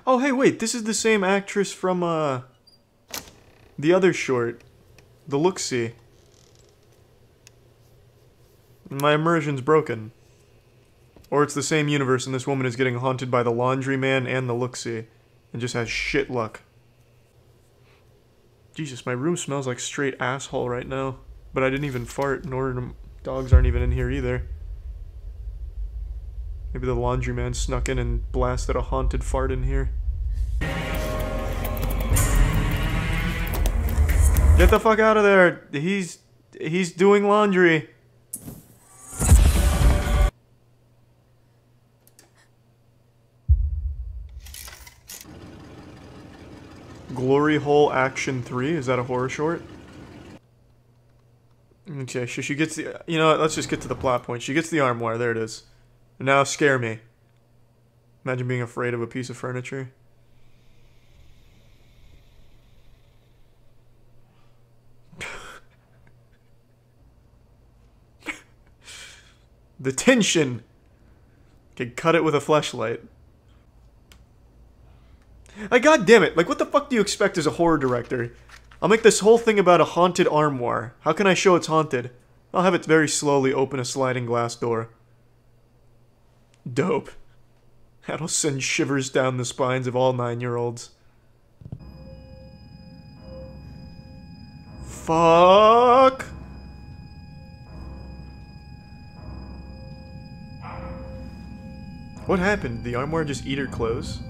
Oh, hey, wait, this is the same actress from, the other short. The Look-See. My immersion's broken. Or it's the same universe and this woman is getting haunted by the laundryman and the Look-See. And just has shit luck. Jesus, my room smells like straight asshole right now. But I didn't even fart, nor dogs aren't even in here either. Maybe the laundryman snuck in and blasted a haunted fart in here. Get the fuck out of there! He's doing laundry. Glory Hole Action 3? Is that a horror short? Okay, so she gets the... You know what, let's just get to the plot point. She gets the armoire, there it is. Now scare me. Imagine being afraid of a piece of furniture. The tension! Can cut it with a fleshlight. Like, goddammit, like what the fuck do you expect as a horror director? I'll make this whole thing about a haunted armoire. How can I show it's haunted? I'll have it very slowly open a sliding glass door. Dope. That'll send shivers down the spines of all 9-year-olds. Fuck! What happened? Did the armoire just eat her clothes?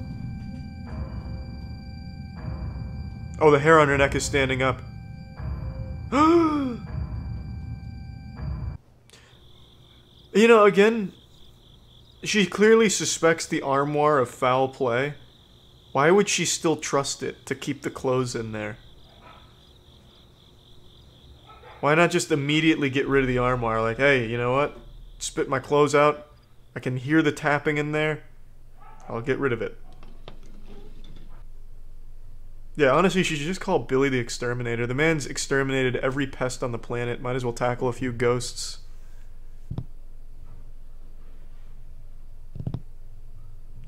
Oh, the hair on her neck is standing up. You know, again, she clearly suspects the armoire of foul play. Why would she still trust it to keep the clothes in there? Why not just immediately get rid of the armoire? Like, hey, you know what? Spit my clothes out. I can hear the tapping in there. I'll get rid of it. Yeah, honestly, she should just call Billy the Exterminator. The man's exterminated every pest on the planet. Might as well tackle a few ghosts.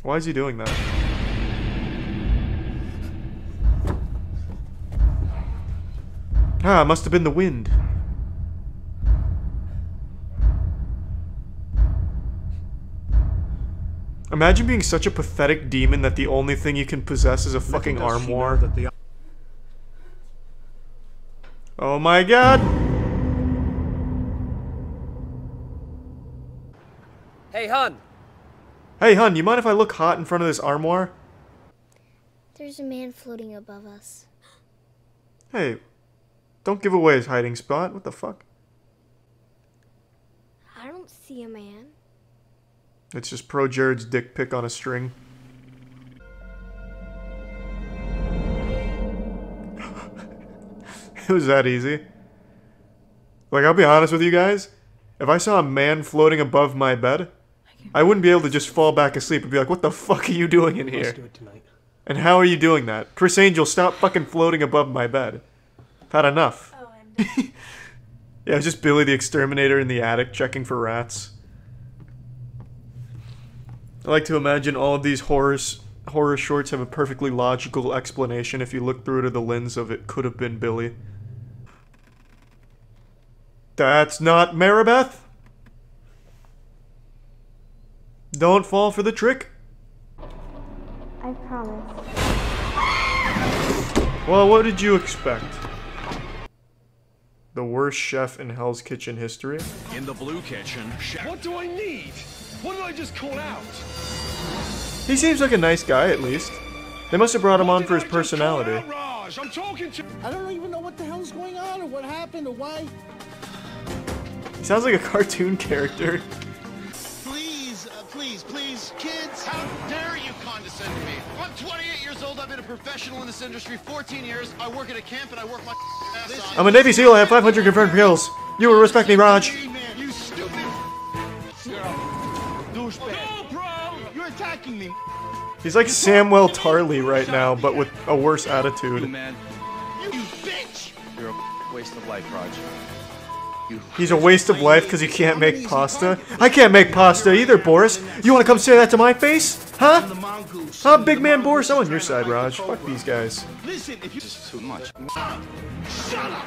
Why is he doing that? Ah, it must have been the wind. Imagine being such a pathetic demon that the only thing you can possess is a fucking armoire. Oh my god! Hey, hun! Hey, hun, you mind if I look hot in front of this armoire? There's a man floating above us. Hey, don't give away his hiding spot. What the fuck? I don't see a man. It's just Pro Jared's dick pic on a string. It was that easy. Like, I'll be honest with you guys. If I saw a man floating above my bed, I wouldn't be able to just fall back asleep and be like, what the fuck are you doing in here? Let's do it tonight. And how are you doing that? Chris Angel, stop fucking floating above my bed. I've had enough. Oh, Yeah, it's just Billy the Exterminator in the attic checking for rats. I like to imagine all of these horror shorts have a perfectly logical explanation if you look through it to the lens of it could have been Billy. That's not Maribeth! Don't fall for the trick! I promise. Well, what did you expect? The worst chef in Hell's Kitchen history? In the blue kitchen, chef. What do I need? What did I just call out? He seems like a nice guy, at least. They must have brought him on for his personality. I'm talking to. I don't even know what the hell's going on or what happened or why. He sounds like a cartoon character. Please, kids, how dare you condescend to me? I'm 28 years old, I've been a professional in this industry 14 years, I work at a camp and I work my ass off. I'm a Navy SEAL, I have 500 confirmed kills. You will respect me, Raj. You stupid douchebag. No, bro! You're attacking me. He's like Samuel Tarly right now, but with a worse attitude. Man. You bitch! You're a waste of life, Raj. He's a waste of life because he can't make pasta. I can't make pasta either, Boris. You want to come say that to my face? Huh? I'm the mongoose. Huh, big man Boris? I'm on your side, Raj. Fuck these guys. Listen, if you Just too much. shut up.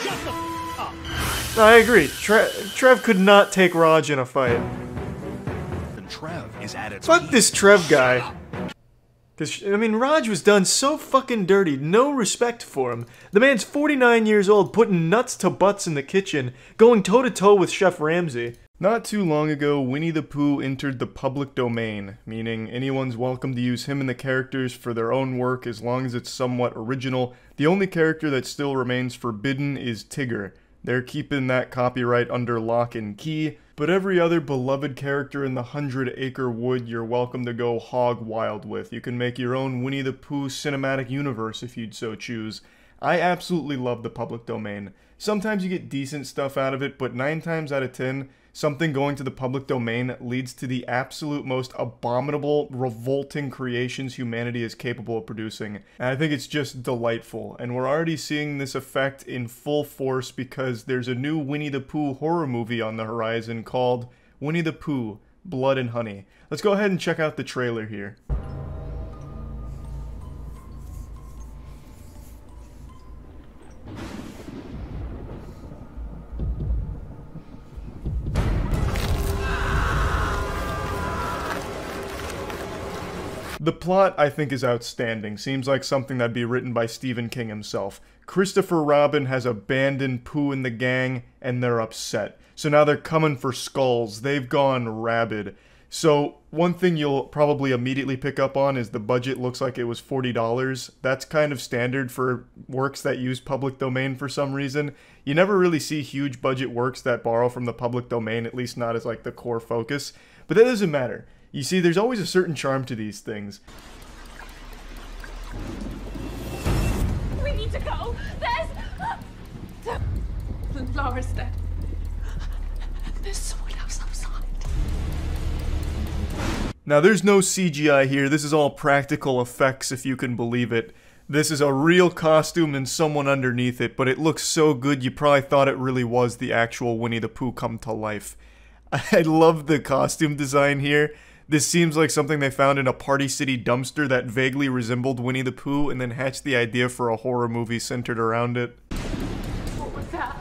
Shut the up. No, I agree. Trev could not take Raj in a fight. And Trev is at its Fuck peak. this Trev guy. Cause, I mean, Raj was done so fucking dirty, no respect for him. The man's 49 years old, putting nuts to butts in the kitchen, going toe-to-toe with Chef Ramsay. Not too long ago, Winnie the Pooh entered the public domain, meaning anyone's welcome to use him and the characters for their own work as long as it's somewhat original. The only character that still remains forbidden is Tigger. They're keeping that copyright under lock and key, but every other beloved character in the 100-acre wood you're welcome to go hog wild with. You can make your own Winnie the Pooh cinematic universe if you'd so choose. I absolutely love the public domain. Sometimes you get decent stuff out of it, but 9 times out of 10, something going to the public domain leads to the absolute most abominable, revolting creations humanity is capable of producing. And I think it's just delightful. And we're already seeing this effect in full force because there's a new Winnie the Pooh horror movie on the horizon called Winnie the Pooh, Blood and Honey. Let's go ahead and check out the trailer here. The plot, I think, is outstanding. Seems like something that'd be written by Stephen King himself. Christopher Robin has abandoned Pooh and the gang, and they're upset. So now they're coming for skulls. They've gone rabid. So one thing you'll probably immediately pick up on is the budget looks like it was $40. That's kind of standard for works that use public domain for some reason. You never really see huge budget works that borrow from the public domain, at least not as like the core focus. But that doesn't matter. You see, there's always a certain charm to these things. We need to go. Laura's dead. There's someone else outside. Now, there's no CGI here. This is all practical effects, if you can believe it. This is a real costume and someone underneath it, but it looks so good you probably thought it really was the actual Winnie the Pooh come to life. I love the costume design here. This seems like something they found in a Party City dumpster that vaguely resembled Winnie the Pooh and then hatched the idea for a horror movie centered around it. What was that?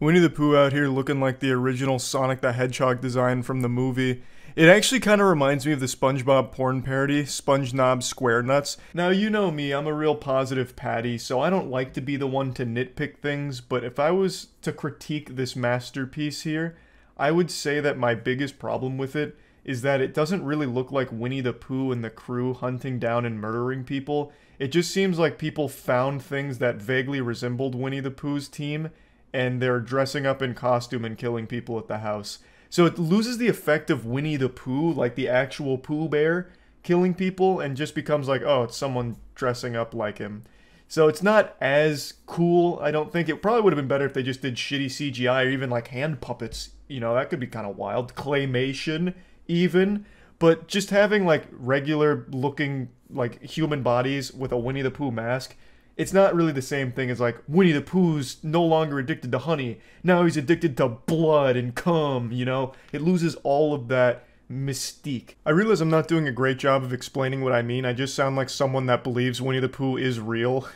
Winnie the Pooh out here looking like the original Sonic the Hedgehog design from the movie. It actually kind of reminds me of the SpongeBob porn parody, SpongeNob Square Nuts. Now, you know me, I'm a real positive Patty, so I don't like to be the one to nitpick things, but if I was to critique this masterpiece here, I would say that my biggest problem with it is that it doesn't really look like Winnie the Pooh and the crew hunting down and murdering people. It just seems like people found things that vaguely resembled Winnie the Pooh's team, and they're dressing up in costume and killing people at the house. So it loses the effect of Winnie the Pooh, like the actual Pooh Bear, killing people, and just becomes like, oh, it's someone dressing up like him. So it's not as cool, I don't think. It probably would have been better if they just did shitty CGI or even like hand puppets. You know, that could be kind of wild. Claymation, even. But just having like regular looking like human bodies with a Winnie the Pooh mask, it's not really the same thing as like Winnie the Pooh's no longer addicted to honey. Now he's addicted to blood and cum, you know? It loses all of that mystique. I realize I'm not doing a great job of explaining what I mean. I just sound like someone that believes Winnie the Pooh is real.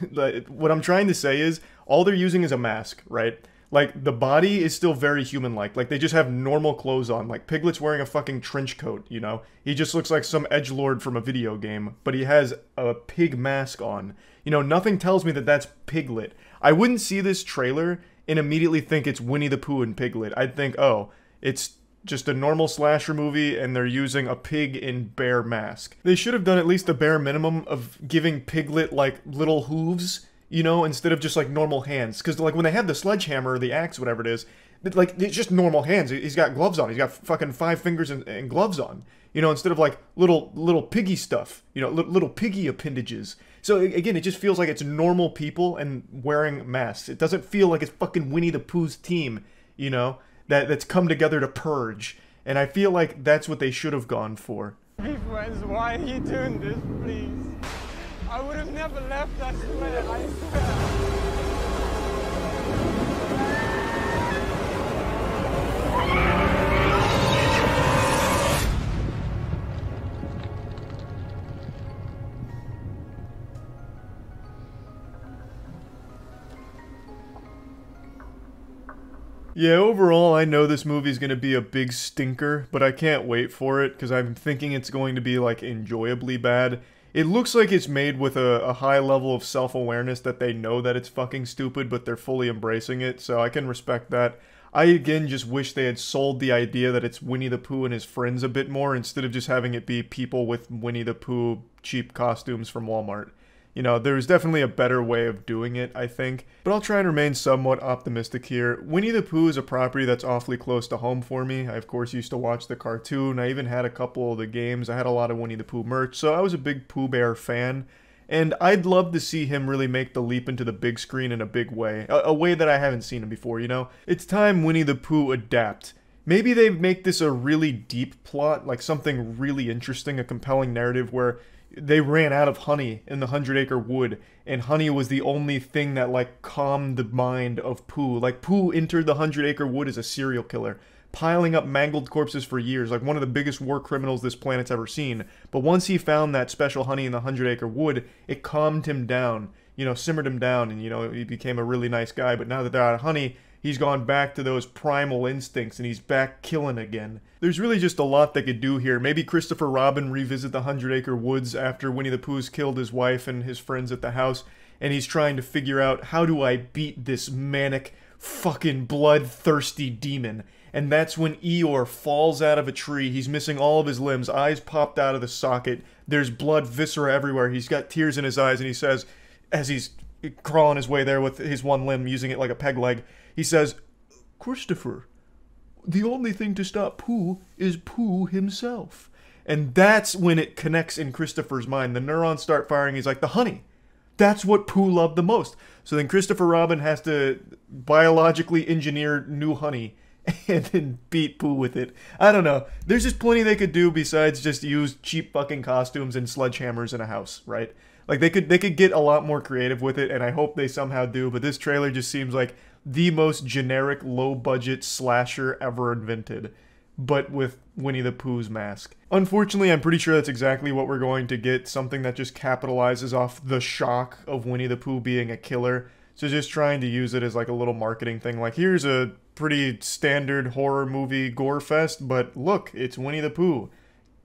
What I'm trying to say is all they're using is a mask, right? Like, the body is still very human-like. Like, they just have normal clothes on. Like, Piglet's wearing a fucking trench coat, you know? He just looks like some edgelord from a video game, but he has a pig mask on. You know, nothing tells me that that's Piglet. I wouldn't see this trailer and immediately think it's Winnie the Pooh and Piglet. I'd think, oh, it's just a normal slasher movie and they're using a pig in bear mask. They should have done at least the bare minimum of giving Piglet, like, little hooves, you know, instead of just, like, normal hands. Because, like, when they have the sledgehammer or the axe, whatever it is, like, it's just normal hands. He's got gloves on. He's got fucking 5 fingers and gloves on. You know, instead of, like, little piggy stuff. You know, little piggy appendages. So, again, it just feels like it's normal people and wearing masks. It doesn't feel like it's fucking Winnie the Pooh's team, you know, that's come together to purge. And I feel like that's what they should have gone for. Be friends, why are you doing this, please? I would have never left, I swear, I swear. Yeah, overall, I know this movie's gonna be a big stinker, but I can't wait for it, because I'm thinking it's going to be, like, enjoyably bad. It looks like it's made with a high level of self-awareness that they know that it's fucking stupid, but they're fully embracing it, so I can respect that. I, again, just wish they had sold the idea that it's Winnie the Pooh and his friends a bit more, instead of just having it be people with Winnie the Pooh cheap costumes from Walmart. You know, there's definitely a better way of doing it, I think. But I'll try and remain somewhat optimistic here. Winnie the Pooh is a property that's awfully close to home for me. I, of course, used to watch the cartoon. I even had a couple of the games. I had a lot of Winnie the Pooh merch, so I was a big Pooh Bear fan. And I'd love to see him really make the leap into the big screen in a big way. A way that I haven't seen him before, you know? It's time Winnie the Pooh adapt. Maybe they make this a really deep plot, like something really interesting, a compelling narrative where they ran out of honey in the 100-acre wood, and honey was the only thing that, like, calmed the mind of Pooh. Like, Pooh entered the 100-acre wood as a serial killer, piling up mangled corpses for years, like one of the biggest war criminals this planet's ever seen. But once he found that special honey in the 100-acre wood, it calmed him down, you know, simmered him down, and, you know, he became a really nice guy. But now that they're out of honey, he's gone back to those primal instincts, and he's back killing again. There's really just a lot they could do here. Maybe Christopher Robin revisit the 100-acre woods after Winnie the Pooh's killed his wife and his friends at the house, and he's trying to figure out, how do I beat this manic, fucking bloodthirsty demon? And that's when Eeyore falls out of a tree. He's missing all of his limbs, eyes popped out of the socket. There's blood, viscera everywhere. He's got tears in his eyes, and he says, as he's crawling his way there with his one limb, using it like a peg leg, he says, "Christopher, the only thing to stop Pooh is Pooh himself." And that's when it connects in Christopher's mind. The neurons start firing. He's like, the honey. That's what Pooh loved the most. So then Christopher Robin has to biologically engineer new honey and then beat Pooh with it. I don't know. There's just plenty they could do besides just use cheap fucking costumes and sledgehammers in a house, right? Like, they could get a lot more creative with it, and I hope they somehow do, but this trailer just seems like the most generic, low-budget slasher ever invented, but with Winnie the Pooh's mask. Unfortunately, I'm pretty sure that's exactly what we're going to get, something that just capitalizes off the shock of Winnie the Pooh being a killer. So just trying to use it as like a little marketing thing, like, here's a pretty standard horror movie gore fest, but look, it's Winnie the Pooh.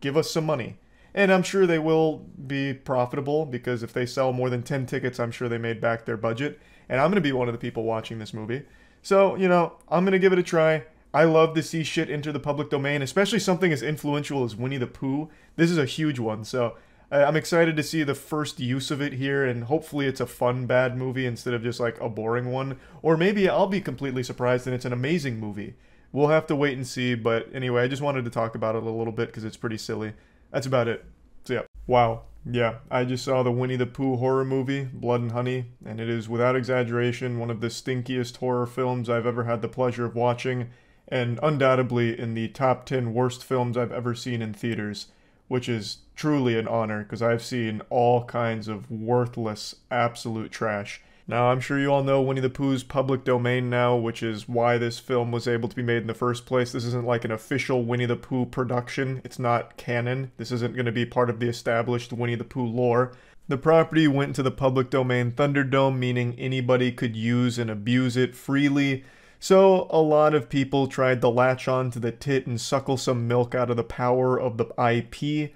Give us some money. And I'm sure they will be profitable, because if they sell more than 10 tickets, I'm sure they made back their budget. And I'm going to be one of the people watching this movie. So, you know, I'm going to give it a try. I love to see shit enter the public domain, especially something as influential as Winnie the Pooh. This is a huge one, so I'm excited to see the first use of it here, and hopefully it's a fun, bad movie instead of just like a boring one. Or maybe I'll be completely surprised and it's an amazing movie. We'll have to wait and see, but anyway, I just wanted to talk about it a little bit because it's pretty silly. That's about it. So yeah. Wow. Yeah, I just saw the Winnie the Pooh horror movie, Blood and Honey, and it is, without exaggeration, one of the stinkiest horror films I've ever had the pleasure of watching, and undoubtedly in the top 10 worst films I've ever seen in theaters, which is truly an honor, because I've seen all kinds of worthless, absolute trash. Now, I'm sure you all know Winnie the Pooh's public domain now, which is why this film was able to be made in the first place. This isn't like an official Winnie the Pooh production. It's not canon. This isn't going to be part of the established Winnie the Pooh lore. The property went to the public domain Thunderdome, meaning anybody could use and abuse it freely. So a lot of people tried to latch on to the tit and suckle some milk out of the power of the IP.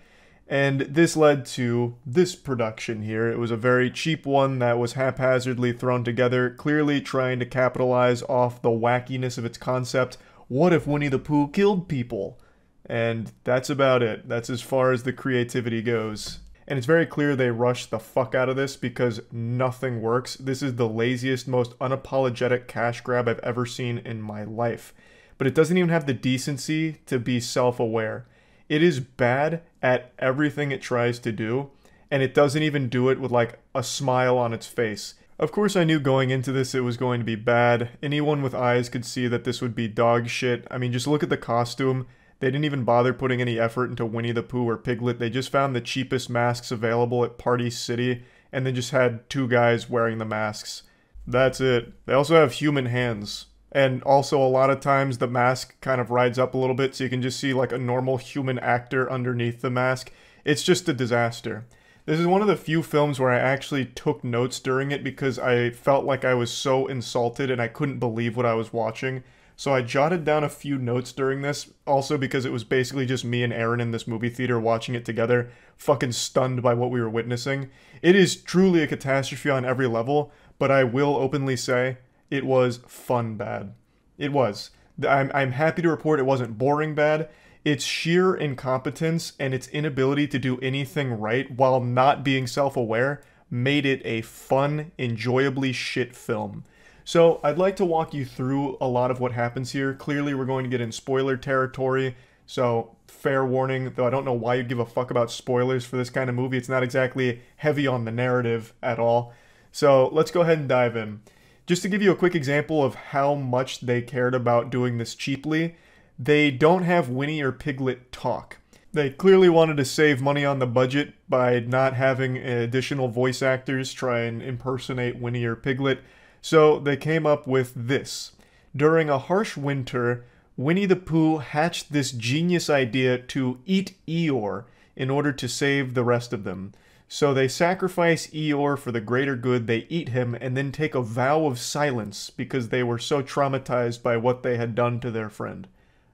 And this led to this production here. It was a very cheap one that was haphazardly thrown together, clearly trying to capitalize off the wackiness of its concept. What if Winnie the Pooh killed people? And that's about it. That's as far as the creativity goes. And it's very clear they rushed the fuck out of this because nothing works. This is the laziest, most unapologetic cash grab I've ever seen in my life. But it doesn't even have the decency to be self-aware. It is bad at everything it tries to do, and it doesn't even do it with like a smile on its face. Of course, I knew going into this it was going to be bad. Anyone with eyes could see that this would be dog shit. I mean, just look at the costume. They didn't even bother putting any effort into Winnie the Pooh or Piglet. They just found the cheapest masks available at Party City and then just had two guys wearing the masks. That's it. They also have human hands. And also a lot of times the mask kind of rides up a little bit so you can just see like a normal human actor underneath the mask. It's just a disaster. This is one of the few films where I actually took notes during it because I felt like I was so insulted and I couldn't believe what I was watching. So I jotted down a few notes during this, also because it was basically just me and Aaron in this movie theater watching it together, fucking stunned by what we were witnessing. It is truly a catastrophe on every level, but I will openly say it was fun bad. It was. I'm happy to report it wasn't boring bad. Its sheer incompetence and its inability to do anything right while not being self-aware made it a fun, enjoyably shit film. So I'd like to walk you through a lot of what happens here. Clearly we're going to get in spoiler territory, so fair warning, though I don't know why you'd give a fuck about spoilers for this kind of movie. It's not exactly heavy on the narrative at all. So let's go ahead and dive in. Just to give you a quick example of how much they cared about doing this cheaply, they don't have Winnie or Piglet talk. They clearly wanted to save money on the budget by not having additional voice actors try and impersonate Winnie or Piglet, so they came up with this. During a harsh winter, Winnie the Pooh hatched this genius idea to eat Eeyore in order to save the rest of them. So they sacrifice Eeyore for the greater good, they eat him, and then take a vow of silence because they were so traumatized by what they had done to their friend.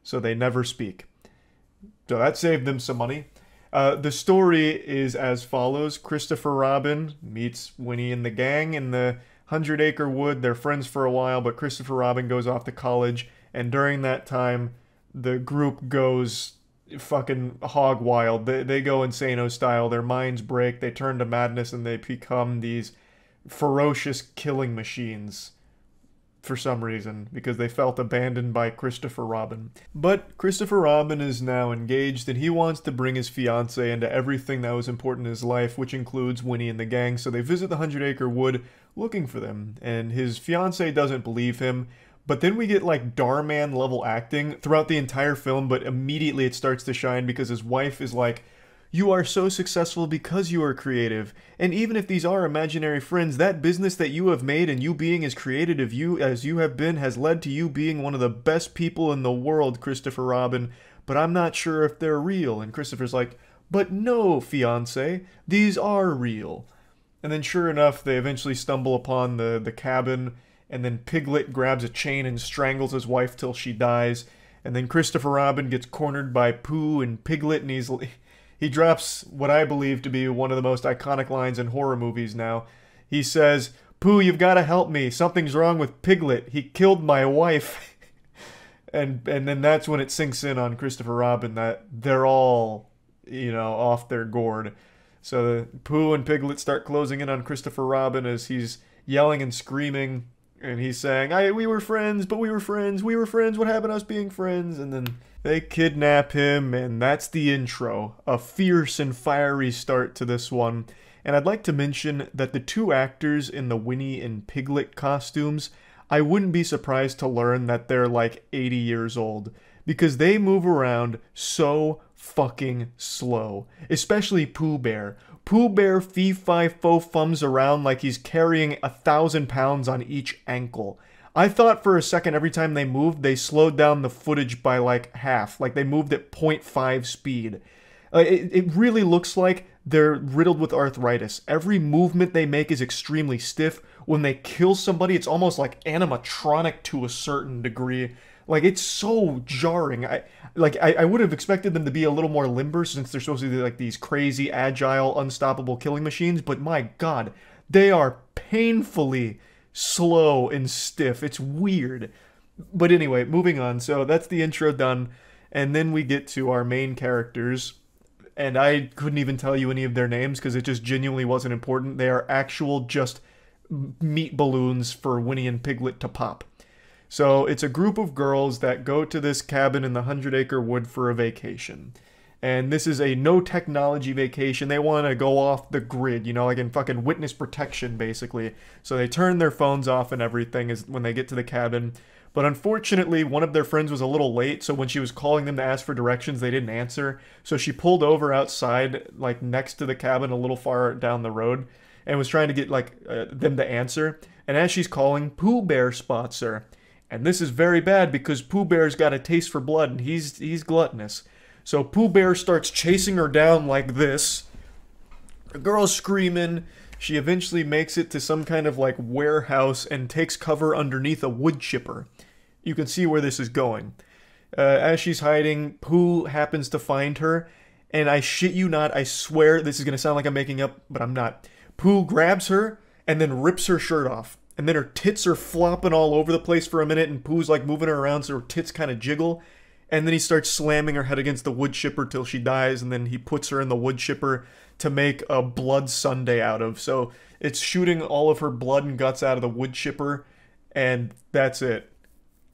So they never speak. So that saved them some money. The story is as follows. Christopher Robin meets Winnie and the gang in the 100-acre wood. They're friends for a while, but Christopher Robin goes off to college, and during that time, the group goes fucking hog wild. They go insano style. Their minds break. They turn to madness, and they become these ferocious killing machines for some reason, because they felt abandoned by Christopher Robin. But Christopher Robin is now engaged, and he wants to bring his fiancée into everything that was important in his life, which includes Winnie and the gang. So they visit the 100-acre wood looking for them, and his fiancée doesn't believe him. But then we get like Darman level acting throughout the entire film, but immediately it starts to shine because his wife is like, "You are so successful because you are creative. And even if these are imaginary friends, that business that you have made and you being as creative as you have been has led to you being one of the best people in the world, Christopher Robin. But I'm not sure if they're real." And Christopher's like, "But no, fiancé, these are real." And then sure enough, they eventually stumble upon the cabin, and then Piglet grabs a chain and strangles his wife till she dies. And then Christopher Robin gets cornered by Pooh and Piglet, and he drops what I believe to be one of the most iconic lines in horror movies now. He says, "Pooh, you've got to help me. Something's wrong with Piglet. He killed my wife." and then that's when it sinks in on Christopher Robin that they're all, you know, off their gourd. So Pooh and Piglet start closing in on Christopher Robin as he's yelling and screaming. And he's saying, "We were friends, but we were friends. We were friends. What happened to us being friends?" And then they kidnap him, and that's the intro. A fierce and fiery start to this one. And I'd like to mention that the two actors in the Winnie and Piglet costumes, I wouldn't be surprised to learn that they're like 80 years old, because they move around so fucking slow. Especially Pooh Bear. Pooh Bear fee-fi-fo-fums around like he's carrying 1,000 pounds on each ankle. I thought for a second every time they moved, they slowed down the footage by like half. Like they moved at 0.5 speed. It really looks like they're riddled with arthritis. Every movement they make is extremely stiff. When they kill somebody, it's almost like animatronic to a certain degree. Like, it's so jarring. I would have expected them to be a little more limber since they're supposed to be like these crazy, agile, unstoppable killing machines. But my god, they are painfully slow and stiff. It's weird. But anyway, moving on. So that's the intro done. And then we get to our main characters. And I couldn't even tell you any of their names because it just genuinely wasn't important. They are actual just meat balloons for Winnie and Piglet to pop. So it's a group of girls that go to this cabin in the 100-acre wood for a vacation. And this is a no-technology vacation. They want to go off the grid, you know, like in fucking witness protection, basically. So they turn their phones off and everything is when they get to the cabin. But unfortunately, one of their friends was a little late, so when she was calling them to ask for directions, they didn't answer. So she pulled over outside, like next to the cabin, a little far down the road. and was trying to get like them to answer. And as she's calling, Pooh Bear spots her. And this is very bad because Pooh Bear's got a taste for blood and he's gluttonous. So Pooh Bear starts chasing her down like this. The girl's screaming. She eventually makes it to some kind of like warehouse and takes cover underneath a wood chipper. You can see where this is going. As she's hiding, Pooh happens to find her. And I shit you not, I swear this is going to sound like I'm making up, but I'm not. Pooh grabs her and then rips her shirt off. And then her tits are flopping all over the place for a minute, and Pooh's like moving her around so her tits kind of jiggle. And then he starts slamming her head against the wood chipper till she dies, and then he puts her in the wood chipper to make a blood sundae out of. So it's shooting all of her blood and guts out of the wood chipper, and that's it.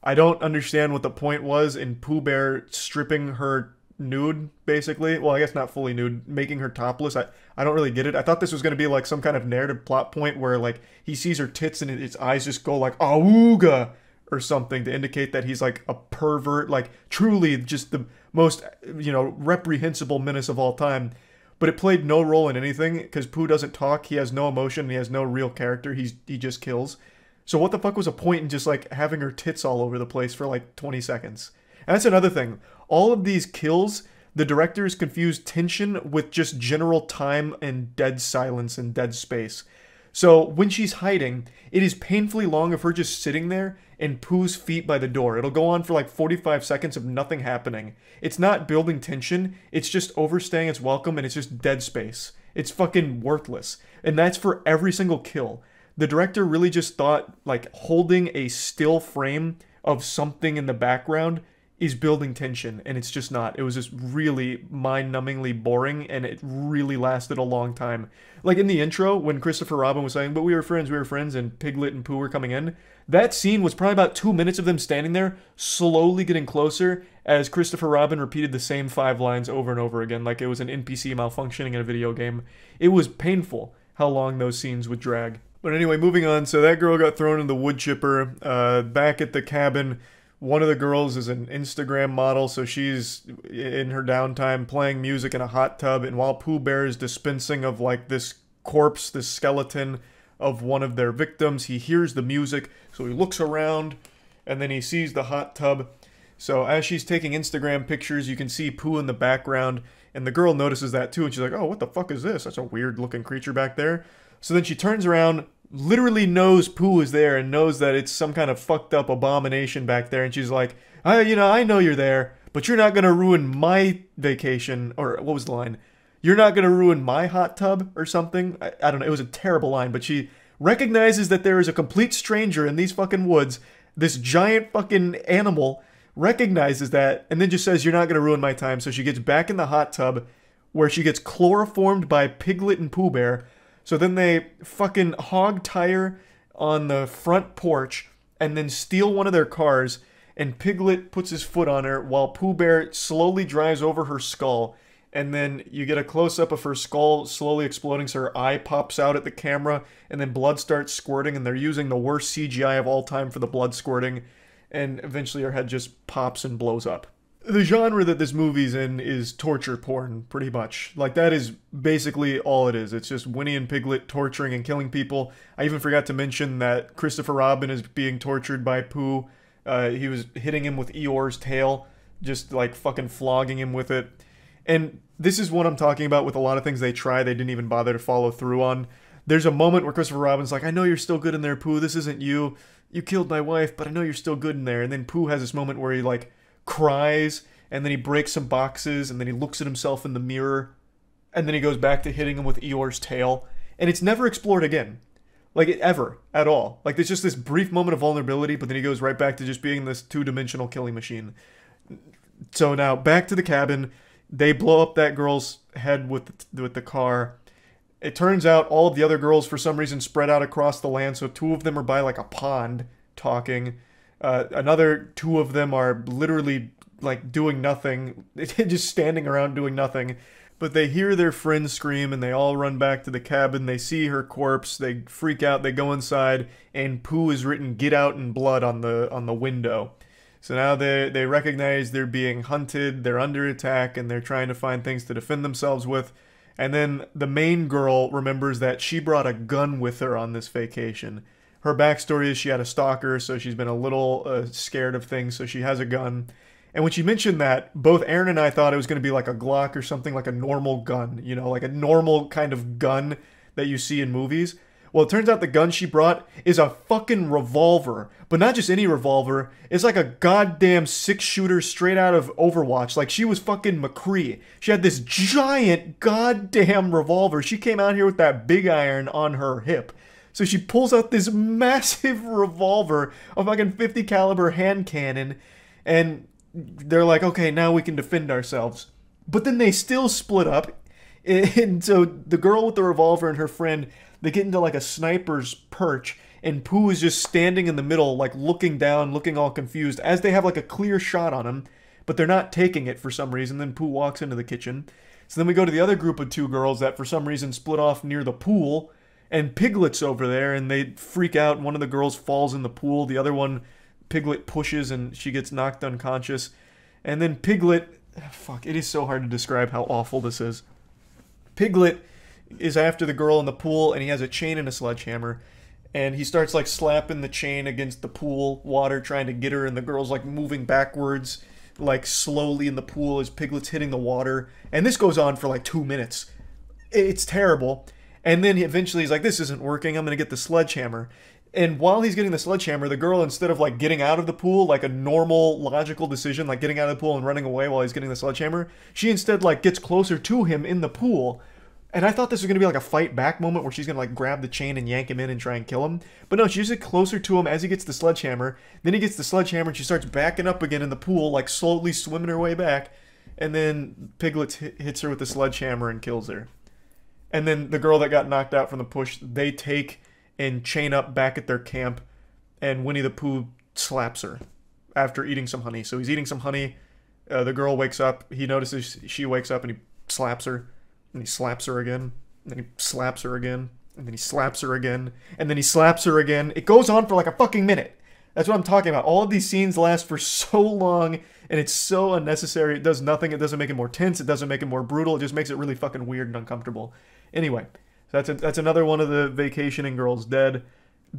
I don't understand what the point was in Pooh Bear stripping her nude, basically. Well, I guess not fully nude, making her topless. I don't really get it. I thought this was going to be like some kind of narrative plot point where like he sees her tits and his eyes just go like awooga or something to indicate that he's like a pervert, like truly just the most, you know, reprehensible menace of all time. But it played no role in anything because Pooh doesn't talk, he has no emotion, he has no real character, he just kills. So what the fuck was a point in just like having her tits all over the place for like 20 seconds? And that's another thing. All of these kills, the directors confused tension with just general time and dead silence and dead space. So when she's hiding, it is painfully long of her just sitting there and Pooh's feet by the door. It'll go on for like 45 seconds of nothing happening. It's not building tension, it's just overstaying its welcome and it's just dead space. It's fucking worthless. And that's for every single kill. The director really just thought like holding a still frame of something in the background is building tension, and it's just not. It was just really mind-numbingly boring, and it really lasted a long time. Like in the intro, when Christopher Robin was saying, but we were friends, and Piglet and Pooh were coming in, that scene was probably about 2 minutes of them standing there, slowly getting closer, as Christopher Robin repeated the same 5 lines over and over again, like it was an NPC malfunctioning in a video game. It was painful how long those scenes would drag. But anyway, moving on, so that girl got thrown in the wood chipper. Back at the cabin, one of the girls is an Instagram model, so she's in her downtime playing music in a hot tub, and while Pooh Bear is dispensing of like this corpse, this skeleton of one of their victims, he hears the music, so he looks around, and then he sees the hot tub. So as she's taking Instagram pictures, you can see Pooh in the background, and the girl notices that too, and she's like, oh, what the fuck is this? That's a weird looking creature back there. So then she turns around, literally knows Pooh is there and knows that it's some kind of fucked up abomination back there, and she's like, you know, I know you're there, but you're not gonna ruin my vacation, or what was the line? You're not gonna ruin my hot tub, or something? I don't know, it was a terrible line, but she recognizes that there is a complete stranger in these fucking woods, this giant fucking animal recognizes that, and then just says, you're not gonna ruin my time, so she gets back in the hot tub, where she gets chloroformed by Piglet and Pooh Bear. So then they fucking hog tire on the front porch and then steal one of their cars, and Piglet puts his foot on her while Pooh Bear slowly drives over her skull, and then you get a close-up of her skull slowly exploding so her eye pops out at the camera, and then blood starts squirting, and they're using the worst CGI of all time for the blood squirting, and eventually her head just pops and blows up. The genre that this movie's in is torture porn, pretty much. Like, that is basically all it is. It's just Winnie and Piglet torturing and killing people. I even forgot to mention that Christopher Robin is being tortured by Pooh. He was hitting him with Eeyore's tail, just, like, fucking flogging him with it. And this is what I'm talking about with a lot of things they try they didn't even bother to follow through on. There's a moment where Christopher Robin's like, I know you're still good in there, Pooh. This isn't you. You killed my wife, but I know you're still good in there. And then Pooh has this moment where he, like, cries, and then he breaks some boxes, and then he looks at himself in the mirror, and then he goes back to hitting him with Eeyore's tail, and it's never explored again. Like, ever, at all. Like, there's just this brief moment of vulnerability, but then he goes right back to just being this two-dimensional killing machine. So now, back to the cabin, they blow up that girl's head with the car. It turns out all of the other girls, for some reason, spread out across the land, so 2 of them are by, like, a pond, talking. Another 2 of them are literally, like, doing nothing, just standing around doing nothing. But they hear their friend scream, and they all run back to the cabin. They see her corpse, they freak out, they go inside, and Pooh is written "Get out" in blood on the window. So now they recognize they're being hunted, they're under attack, and they're trying to find things to defend themselves with. And then the main girl remembers that she brought a gun with her on this vacation. Her backstory is she had a stalker, so she's been a little scared of things, so she has a gun. And when she mentioned that, both Aaron and I thought it was going to be like a Glock or something, like a normal gun, you know, like a normal kind of gun that you see in movies. Well, it turns out the gun she brought is a fucking revolver. But not just any revolver. It's like a goddamn 6-shooter straight out of Overwatch. Like, she was fucking McCree. She had this giant goddamn revolver. She came out here with that big iron on her hip. So she pulls out this massive revolver, a fucking 50 caliber hand cannon. And they're like, okay, now we can defend ourselves. But then they still split up. And so the girl with the revolver and her friend, they get into like a sniper's perch, and Pooh is just standing in the middle, like looking down, looking all confused, as they have like a clear shot on him, but they're not taking it for some reason. Then Pooh walks into the kitchen. So then we go to the other group of 2 girls that for some reason split off near the pool, and Piglet's over there, and they freak out. One of the girls falls in the pool. The other one, Piglet pushes, and she gets knocked unconscious. And then Piglet, fuck, it is so hard to describe how awful this is. Piglet is after the girl in the pool, and he has a chain and a sledgehammer, and he starts like slapping the chain against the pool water, trying to get her, and the girl's like moving backwards like slowly in the pool as Piglet's hitting the water, and this goes on for like 2 minutes. It's terrible. And then eventually he's like, this isn't working, I'm gonna get the sledgehammer. And while he's getting the sledgehammer, the girl, instead of like getting out of the pool, like a normal logical decision, like getting out of the pool and running away while he's getting the sledgehammer, she instead like gets closer to him in the pool. And I thought this was going to be like a fight back moment where she's going to like grab the chain and yank him in and try and kill him. But no, she just gets closer to him as he gets the sledgehammer. Then he gets the sledgehammer and she starts backing up again in the pool, like slowly swimming her way back. And then Piglet hits her with the sledgehammer and kills her. And then the girl that got knocked out from the push, they take and chain up back at their camp. And Winnie the Pooh slaps her after eating some honey. So he's eating some honey. The girl wakes up. He notices she wakes up and he slaps her. And he slaps her again, and then he slaps her again, and then he slaps her again, and then he slaps her again. It goes on for like a fucking minute. That's what I'm talking about. All of these scenes last for so long, and it's so unnecessary. It does nothing. It doesn't make it more tense. It doesn't make it more brutal. It just makes it really fucking weird and uncomfortable. Anyway, that's another one of the vacationing girls dead.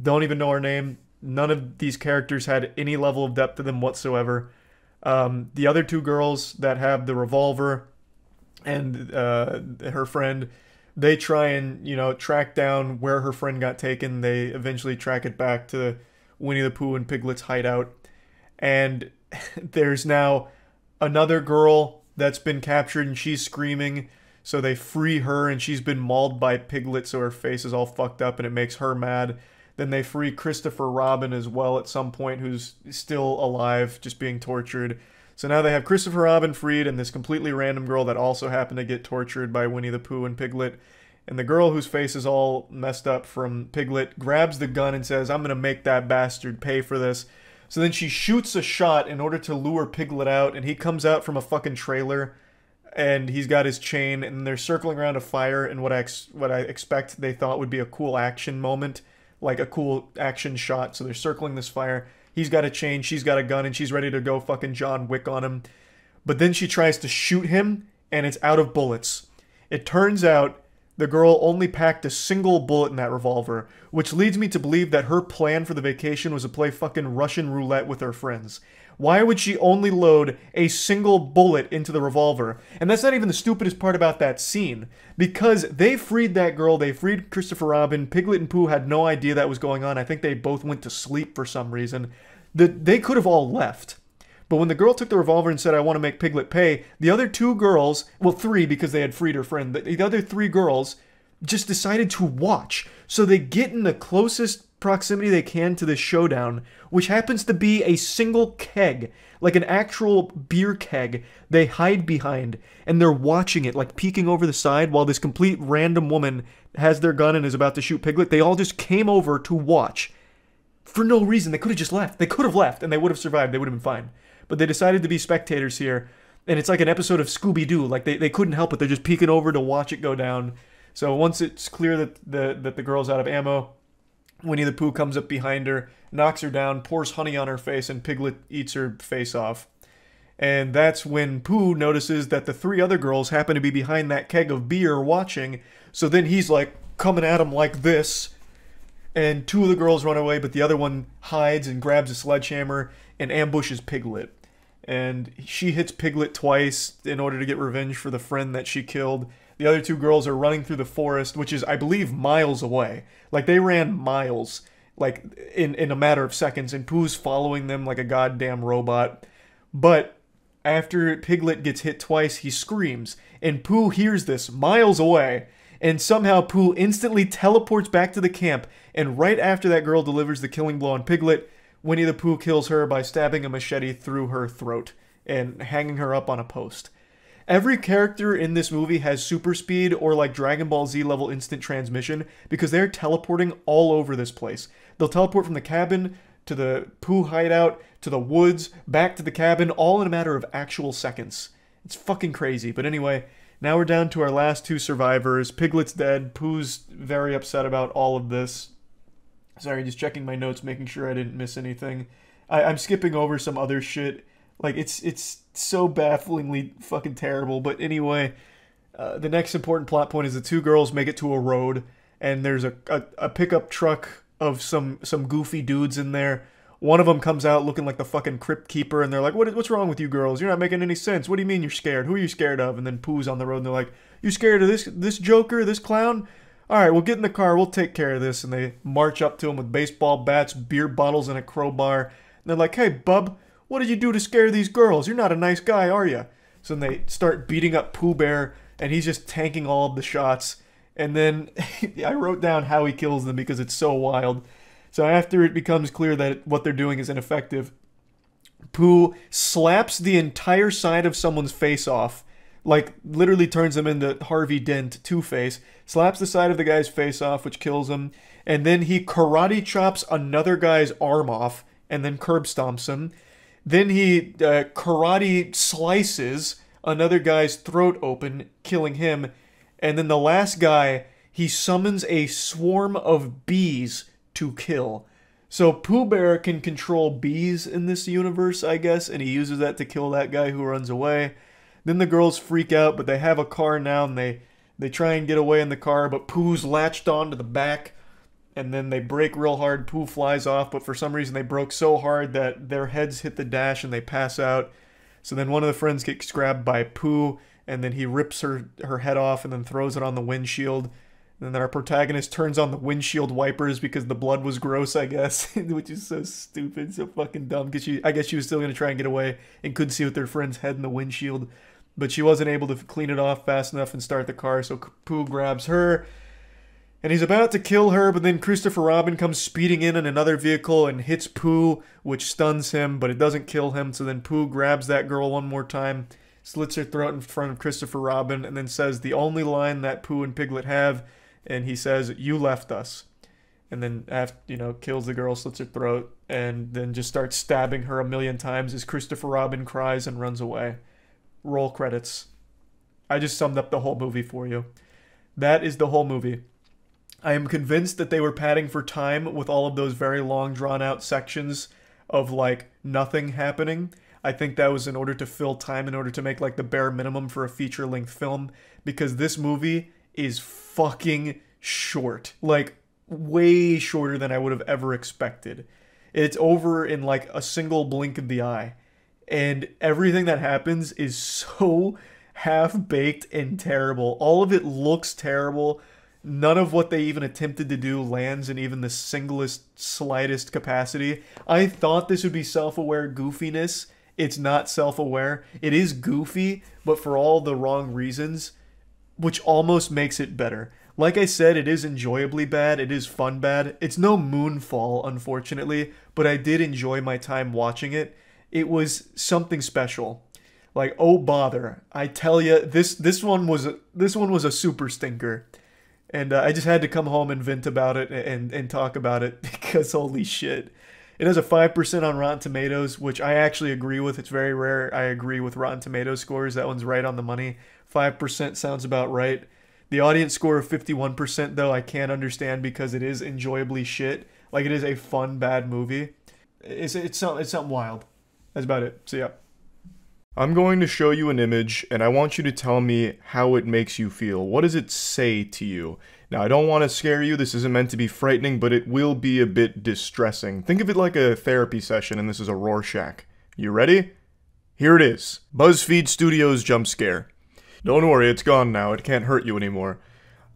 Don't even know her name. None of these characters had any level of depth to them whatsoever. The other 2 girls that have the revolver and her friend, they try and, you know, track down where her friend got taken. They eventually track it back to Winnie the Pooh and Piglet's hideout. And there's now another girl that's been captured and she's screaming. So they free her and she's been mauled by Piglet, so her face is all fucked up and it makes her mad. Then they free Christopher Robin as well at some point, who's still alive, just being tortured. So now they have Christopher Robin freed and this completely random girl that also happened to get tortured by Winnie the Pooh and Piglet. And the girl whose face is all messed up from Piglet grabs the gun and says, I'm going to make that bastard pay for this. So then she shoots a shot in order to lure Piglet out, and he comes out from a fucking trailer, and he's got his chain, and they're circling around a fire in what I expect they thought would be a cool action moment, like a cool action shot. So they're circling this fire. He's got a chain, she's got a gun, and she's ready to go fucking John Wick on him. But then she tries to shoot him, and it's out of bullets. It turns out the girl only packed a single bullet in that revolver, which leads me to believe that her plan for the vacation was to play fucking Russian roulette with her friends. Why would she only load a single bullet into the revolver? And that's not even the stupidest part about that scene. Because they freed that girl, they freed Christopher Robin, Piglet and Pooh had no idea that was going on. I think they both went to sleep for some reason. They could have all left. But when the girl took the revolver and said, I want to make Piglet pay, the other 2 girls, well 3 because they had freed her friend, the other 3 girls just decided to watch. So they get in the closest proximity they can to this showdown, which happens to be a single keg, like an actual beer keg they hide behind, and they're watching it, like peeking over the side while this complete random woman has their gun and is about to shoot Piglet. They all just came over to watch. For no reason. They could have just left. They could have left and they would have survived. They would have been fine. But they decided to be spectators here, and it's like an episode of Scooby-Doo. Like, they couldn't help it. They're just peeking over to watch it go down. So once it's clear that the girl's out of ammo, Winnie the Pooh comes up behind her, knocks her down, pours honey on her face, and Piglet eats her face off. And that's when Pooh notices that the 3 other girls happen to be behind that keg of beer watching. So then he's like coming at him like this. And 2 of the girls run away, but the other one hides and grabs a sledgehammer and ambushes Piglet. And she hits Piglet twice in order to get revenge for the friend that she killed. The other 2 girls are running through the forest, which is, I believe, miles away. Like, they ran miles, like, in a matter of seconds, and Pooh's following them like a goddamn robot. But after Piglet gets hit twice, he screams, and Pooh hears this miles away, and somehow Pooh instantly teleports back to the camp, and right after that girl delivers the killing blow on Piglet, Winnie the Pooh kills her by stabbing a machete through her throat and hanging her up on a post. Every character in this movie has super speed or like Dragon Ball Z level instant transmission because they're teleporting all over this place. They'll teleport from the cabin to the Pooh hideout to the woods, back to the cabin, all in a matter of actual seconds. It's fucking crazy. But anyway, now we're down to our last 2 survivors. Piglet's dead. Pooh's very upset about all of this. Sorry, just checking my notes, making sure I didn't miss anything. I'm skipping over some other shit. Like, it's so bafflingly fucking terrible. But anyway, the next important plot point is the 2 girls make it to a road, and there's a pickup truck of some goofy dudes in there. One of them comes out looking like the fucking crypt keeper, and they're like, what's wrong with you girls? You're not making any sense. What do you mean you're scared? Who are you scared of? And then Pooh's on the road, and they're like, you scared of this joker, this clown? Alright, we'll get in the car, we'll take care of this. And they march up to him with baseball bats, beer bottles, and a crowbar. And they're like, hey, bub, what did you do to scare these girls? You're not a nice guy, are you? So then they start beating up Pooh Bear, and he's just tanking all of the shots. And then I wrote down how he kills them because it's so wild. So after it becomes clear that what they're doing is ineffective, Pooh slaps the entire side of someone's face off. Like, literally turns him into Harvey Dent, Two-Face, slaps the side of the guy's face off, which kills him, and then he karate chops another guy's arm off, and then curb stomps him. Then he karate slices another guy's throat open, killing him, and then the last guy, he summons a swarm of bees to kill. So Pooh Bear can control bees in this universe, I guess, and he uses that to kill that guy who runs away. Then the girls freak out, but they have a car now, and they try and get away in the car, but Pooh's latched onto the back, and then they brake real hard. Pooh flies off, but for some reason they broke so hard that their heads hit the dash and they pass out. So then one of the friends gets grabbed by Pooh, and then he rips her head off and then throws it on the windshield. And then our protagonist turns on the windshield wipers because the blood was gross, I guess, which is so stupid, so fucking dumb, because I guess she was still going to try and get away and couldn't see with their friend's head in the windshield. But she wasn't able to clean it off fast enough and start the car, so Pooh grabs her. And he's about to kill her, but then Christopher Robin comes speeding in another vehicle and hits Pooh, which stuns him, but it doesn't kill him. So then Pooh grabs that girl one more time, slits her throat in front of Christopher Robin, and then says the only line that Pooh and Piglet have, and he says, "You left us." And then, after, kills the girl, slits her throat, and then just starts stabbing her a million times as Christopher Robin cries and runs away. Roll credits. I just summed up the whole movie for you. That is the whole movie. I am convinced that they were padding for time with all of those very long, drawn-out sections of, like, nothing happening. I think that was in order to fill time, in order to make, like, the bare minimum for a feature-length film, because this movie is fucking short. Like, way shorter than I would have ever expected. It's over in, like, a single blink of the eye. And everything that happens is so half-baked and terrible. All of it looks terrible. None of what they even attempted to do lands in even the singlest, slightest capacity. I thought this would be self-aware goofiness. It's not self-aware. It is goofy, but for all the wrong reasons, which almost makes it better. Like I said, it is enjoyably bad. It is fun bad. It's no Moonfall, unfortunately, but I did enjoy my time watching it. It was something special. Like, oh bother, I tell you, this one was a super stinker. And I just had to come home and vent about it and talk about it because holy shit. It has a 5% on Rotten Tomatoes, which I actually agree with. It's very rare I agree with Rotten Tomatoes scores. That one's right on the money. 5% sounds about right. The audience score of 51%, though, I can't understand because it is enjoyably shit. Like, it is a fun, bad movie. It's something wild. That's about it. See ya. I'm going to show you an image, and I want you to tell me how it makes you feel. What does it say to you? Now, I don't want to scare you, this isn't meant to be frightening, but it will be a bit distressing. Think of it like a therapy session, and this is a Rorschach. You ready? Here it is. BuzzFeed Studios jump scare. Don't worry, it's gone now, it can't hurt you anymore.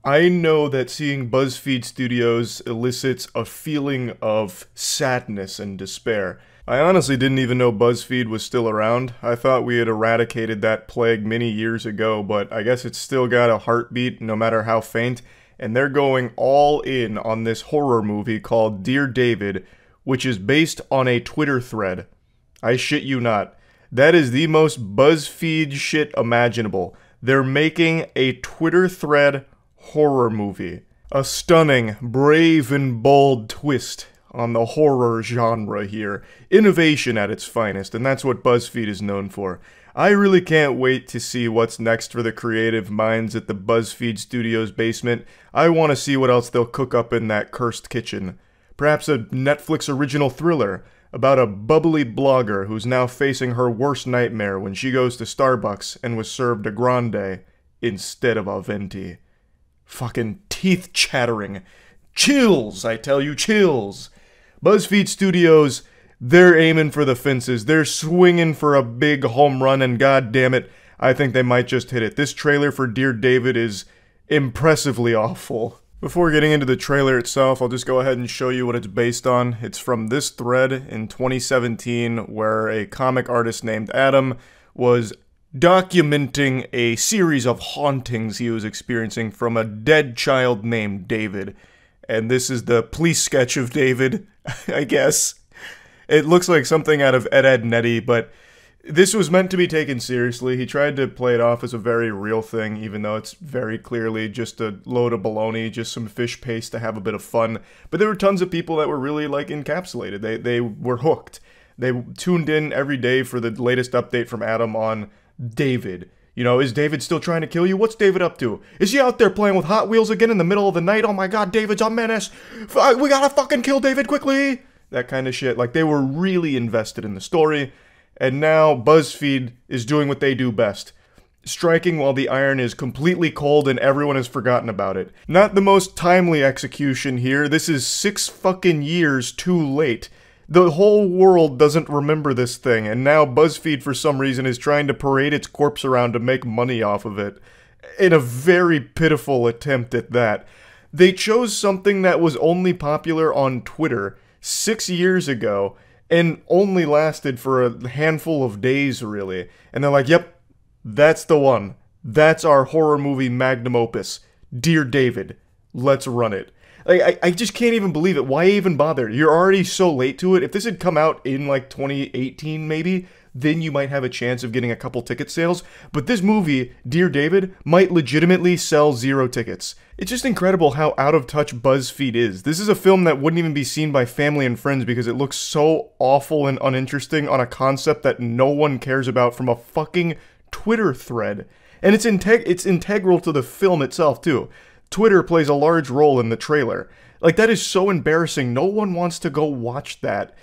I know that seeing BuzzFeed Studios elicits a feeling of sadness and despair. I honestly didn't even know BuzzFeed was still around. I thought we had eradicated that plague many years ago, but I guess it's still got a heartbeat, no matter how faint, and they're going all in on this horror movie called Dear David, which is based on a Twitter thread. I shit you not. That is the most BuzzFeed shit imaginable. They're making a Twitter thread horror movie. A stunning, brave, and bold twist on the horror genre here. Innovation at its finest, and that's what BuzzFeed is known for. I really can't wait to see what's next for the creative minds at the BuzzFeed Studios basement. I want to see what else they'll cook up in that cursed kitchen. Perhaps a Netflix original thriller about a bubbly blogger who's now facing her worst nightmare when she goes to Starbucks and was served a grande instead of a venti. Fucking teeth chattering. Chills, I tell you, chills. BuzzFeed Studios, they're aiming for the fences. They're swinging for a big home run, and goddammit, I think they might just hit it. This trailer for Dear David is impressively awful. Before getting into the trailer itself, I'll just go ahead and show you what it's based on. It's from this thread in 2017 where a comic artist named Adam was documenting a series of hauntings he was experiencing from a dead child named David. And this is the police sketch of David, I guess. It looks like something out of Ed, Edd n Eddy, but this was meant to be taken seriously. He tried to play it off as a very real thing, even though it's very clearly just a load of baloney, just some fish paste to have a bit of fun. But there were tons of people that were really, like, encapsulated. They were hooked. They tuned in every day for the latest update from Adam on David. You know, is David still trying to kill you? What's David up to? Is he out there playing with Hot Wheels again in the middle of the night? Oh my god, David's a menace! We gotta fucking kill David quickly! That kind of shit. Like, they were really invested in the story, and now BuzzFeed is doing what they do best. Striking while the iron is completely cold and everyone has forgotten about it. Not the most timely execution here. This is 6 fucking years too late. The whole world doesn't remember this thing, and now BuzzFeed for some reason is trying to parade its corpse around to make money off of it. In a very pitiful attempt at that. They chose something that was only popular on Twitter 6 years ago, and only lasted for a handful of days, really. And they're like, yep, that's the one. That's our horror movie magnum opus. Dear David, let's run it. Like, I just can't even believe it. Why even bother? You're already so late to it. If this had come out in, like, 2018, maybe, then you might have a chance of getting a couple ticket sales. But this movie, Dear David, might legitimately sell 0 tickets. It's just incredible how out of touch BuzzFeed is. This is a film that wouldn't even be seen by family and friends because it looks so awful and uninteresting on a concept that no one cares about from a fucking Twitter thread. And it's integral to the film itself, too. Twitter plays a large role in the trailer. Like, that is so embarrassing. No one wants to go watch that.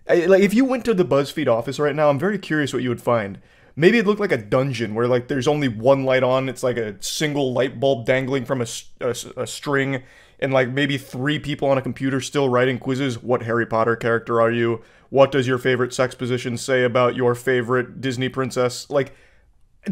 Like, if you went to the BuzzFeed office right now, I'm very curious what you would find. Maybe it looked like a dungeon where, like, there's only one light on. It's like a single light bulb dangling from a string. And, like, maybe 3 people on a computer still writing quizzes. What Harry Potter character are you? What does your favorite sex position say about your favorite Disney princess? Like,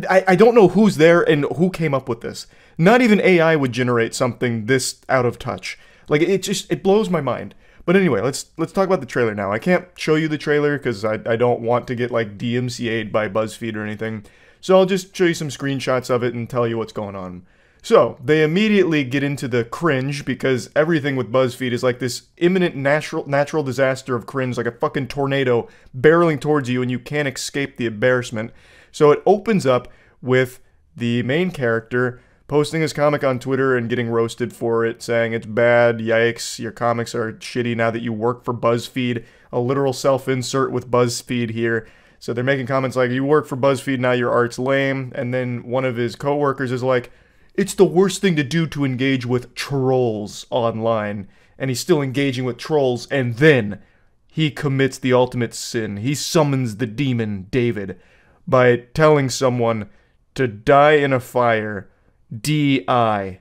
I don't know who's there and who came up with this. Not even AI would generate something this out of touch. Like, it blows my mind. But anyway, let's talk about the trailer now. I can't show you the trailer because I don't want to get, like, DMCA'd by BuzzFeed or anything. So I'll just show you some screenshots of it and tell you what's going on. So, they immediately get into the cringe because everything with BuzzFeed is like this imminent natural disaster of cringe, like a fucking tornado barreling towards you and you can't escape the embarrassment. So it opens up with the main character posting his comic on Twitter and getting roasted for it, saying it's bad, yikes, your comics are shitty now that you work for BuzzFeed. A literal self-insert with BuzzFeed here. So they're making comments like, you work for BuzzFeed, now your art's lame. And then one of his coworkers is like, it's the worst thing to do to engage with trolls online. And he's still engaging with trolls, and then he commits the ultimate sin. He summons the demon, David. by telling someone to die in a fire, D-I-A-F.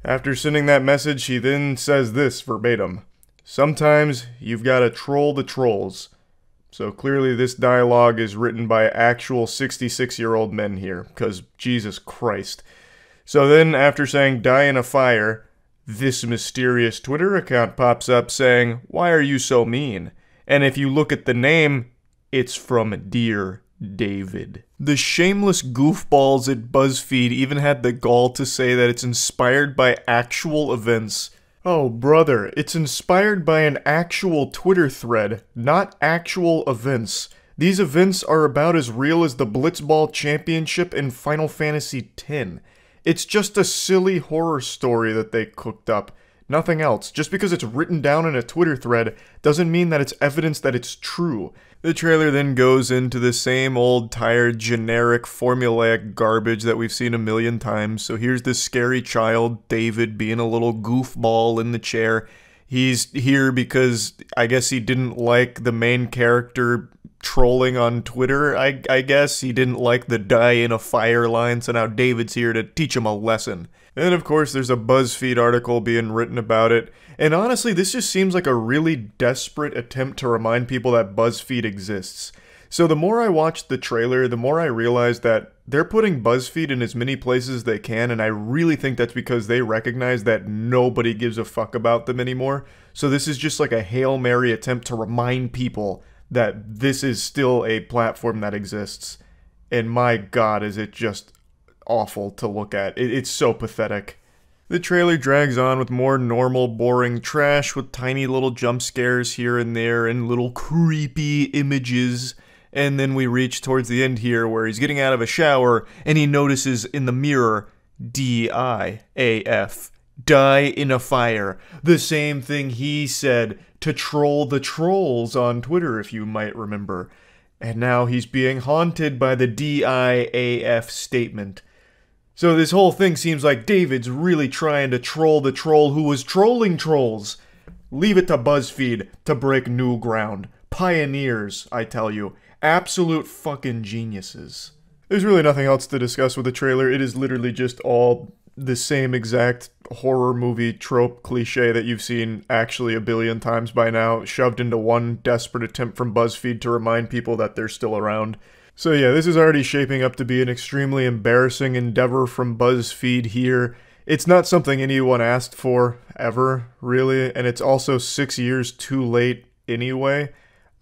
After sending that message, he then says this verbatim: "Sometimes you've gotta troll the trolls." So clearly this dialogue is written by actual 66-year-old men here, because Jesus Christ. So then, after saying die in a fire, this mysterious Twitter account pops up saying, "Why are you so mean?" And if you look at the name, it's from Dear David. The shameless goofballs at BuzzFeed even had the gall to say that it's inspired by actual events. Oh, brother, it's inspired by an actual Twitter thread, not actual events. These events are about as real as the Blitzball Championship in Final Fantasy X. It's just a silly horror story that they cooked up. Nothing else. Just because it's written down in a Twitter thread doesn't mean that it's evidence that it's true. The trailer then goes into the same old, tired, generic, formulaic garbage that we've seen a million times. So here's this scary child, David, being a little goofball in the chair. He's here because I guess he didn't like the main character trolling on Twitter, I guess. He didn't like the die in a fire line, so now David's here to teach him a lesson. And of course, there's a BuzzFeed article being written about it. And honestly, this just seems like a really desperate attempt to remind people that BuzzFeed exists. So the more I watched the trailer, the more I realized that they're putting BuzzFeed in as many places as they can, and I really think that's because they recognize that nobody gives a fuck about them anymore. So this is just like a Hail Mary attempt to remind people that this is still a platform that exists. And my god, is it just awful to look at. It's so pathetic. The trailer drags on with more normal, boring trash with tiny little jump scares here and there and little creepy images. And then we reach towards the end here where he's getting out of a shower and he notices in the mirror, D-I-A-F. Die in a fire. The same thing he said to troll the trolls on Twitter, if you might remember. And now he's being haunted by the D-I-A-F statement. So this whole thing seems like David's really trying to troll the troll who was trolling trolls. Leave it to BuzzFeed to break new ground. Pioneers, I tell you. Absolute fucking geniuses. There's really nothing else to discuss with the trailer. It is literally just all the same exact horror movie trope cliche that you've seen actually a billion times by now, shoved into one desperate attempt from BuzzFeed to remind people that they're still around. So yeah, this is already shaping up to be an extremely embarrassing endeavor from BuzzFeed here. It's not something anyone asked for, ever, really, and it's also 6 years too late anyway.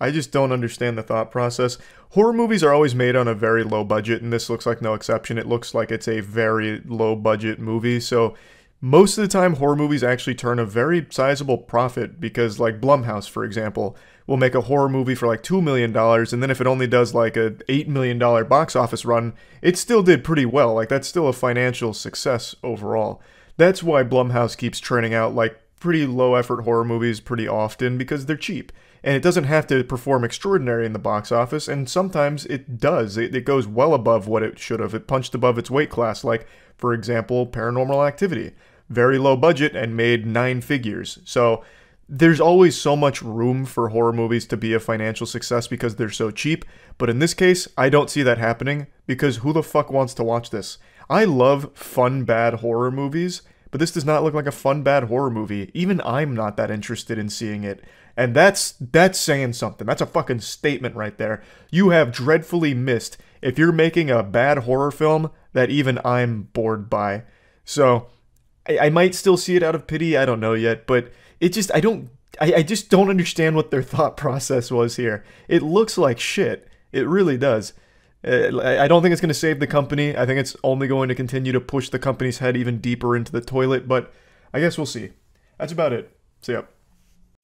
I just don't understand the thought process. Horror movies are always made on a very low budget, and this looks like no exception. It looks like it's a very low budget movie, so most of the time horror movies actually turn a very sizable profit because, like Blumhouse, for example, will make a horror movie for like $2 million, and then if it only does like a $8 million box office run, it still did pretty well. Like, that's still a financial success overall. That's why Blumhouse keeps churning out like pretty low effort horror movies pretty often, because they're cheap. And it doesn't have to perform extraordinary in the box office, and sometimes it does. It goes well above what it should have. It punched above its weight class, like, for example, Paranormal Activity. Very low budget and made 9 figures. So there's always so much room for horror movies to be a financial success because they're so cheap, but in this case, I don't see that happening, because who the fuck wants to watch this? I love fun, bad horror movies, but this does not look like a fun, bad horror movie. Even I'm not that interested in seeing it. And that's saying something. That's a fucking statement right there. You have dreadfully missed if you're making a bad horror film that even I'm bored by. So I might still see it out of pity, I don't know yet, but it just, I just don't understand what their thought process was here. It looks like shit. It really does. I don't think it's going to save the company. I think it's only going to continue to push the company's head even deeper into the toilet, but I guess we'll see. That's about it. See ya.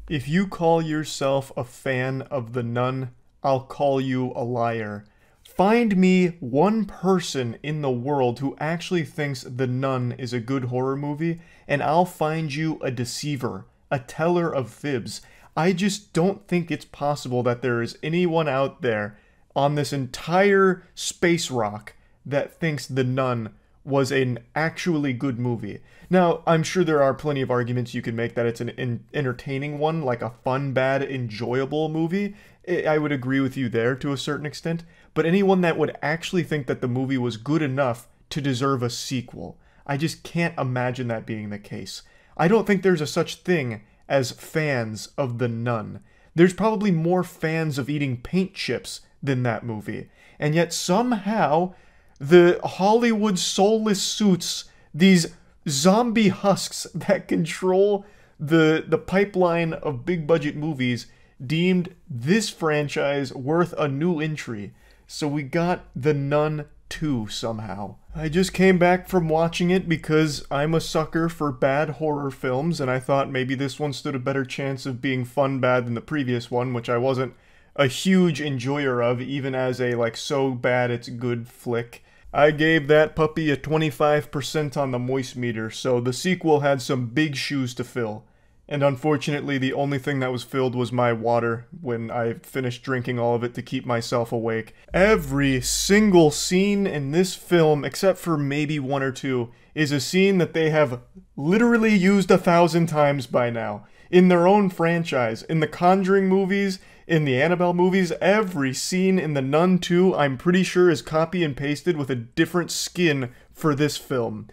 If you call yourself a fan of The Nun, I'll call you a liar. Find me one person in the world who actually thinks The Nun is a good horror movie, and I'll find you a deceiver, a teller of fibs. I just don't think it's possible that there is anyone out there on this entire space rock that thinks The Nun was an actually good movie. Now, I'm sure there are plenty of arguments you can make that it's an entertaining one, like a fun, bad, enjoyable movie. I would agree with you there to a certain extent, but anyone that would actually think that the movie was good enough to deserve a sequel. I just can't imagine that being the case. I don't think there's a such thing as fans of The Nun. There's probably more fans of eating paint chips than that movie. And yet somehow, the Hollywood soulless suits, these zombie husks that control the pipeline of big budget movies, deemed this franchise worth a new entry. So we got The Nun 2 somehow. I just came back from watching it because I'm a sucker for bad horror films, and I thought maybe this one stood a better chance of being fun bad than the previous one, which I wasn't a huge enjoyer of, even as a like so bad it's good flick. I gave that puppy a 25% on the moist meter, so the sequel had some big shoes to fill. And unfortunately, the only thing that was filled was my water when I finished drinking all of it to keep myself awake. Every single scene in this film, except for maybe one or two, is a scene that they have literally used 1,000 times by now. In their own franchise, in the Conjuring movies, in the Annabelle movies, every scene in The Nun 2, I'm pretty sure is copy and pasted with a different skin for this film.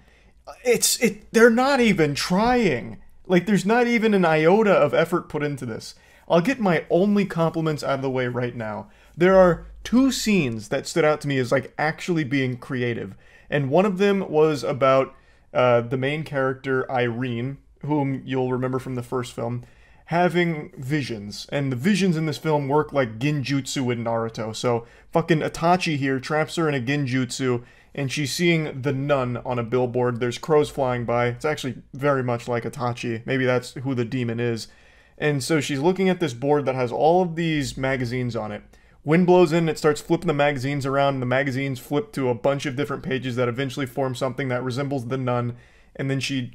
They're not even trying. Like, there's not even an iota of effort put into this. I'll get my only compliments out of the way right now. There are two scenes that stood out to me as, like, actually being creative. And one of them was about the main character, Irene, whom you'll remember from the first film, having visions. And the visions in this film work like Genjutsu in Naruto. So, fucking Itachi here traps her in a Genjutsu, and she's seeing the nun on a billboard. There's crows flying by. It's actually very much like Itachi. Maybe that's who the demon is. And so she's looking at this board that has all of these magazines on it. Wind blows in, it starts flipping the magazines around, and the magazines flip to a bunch of different pages that eventually form something that resembles the nun. And then she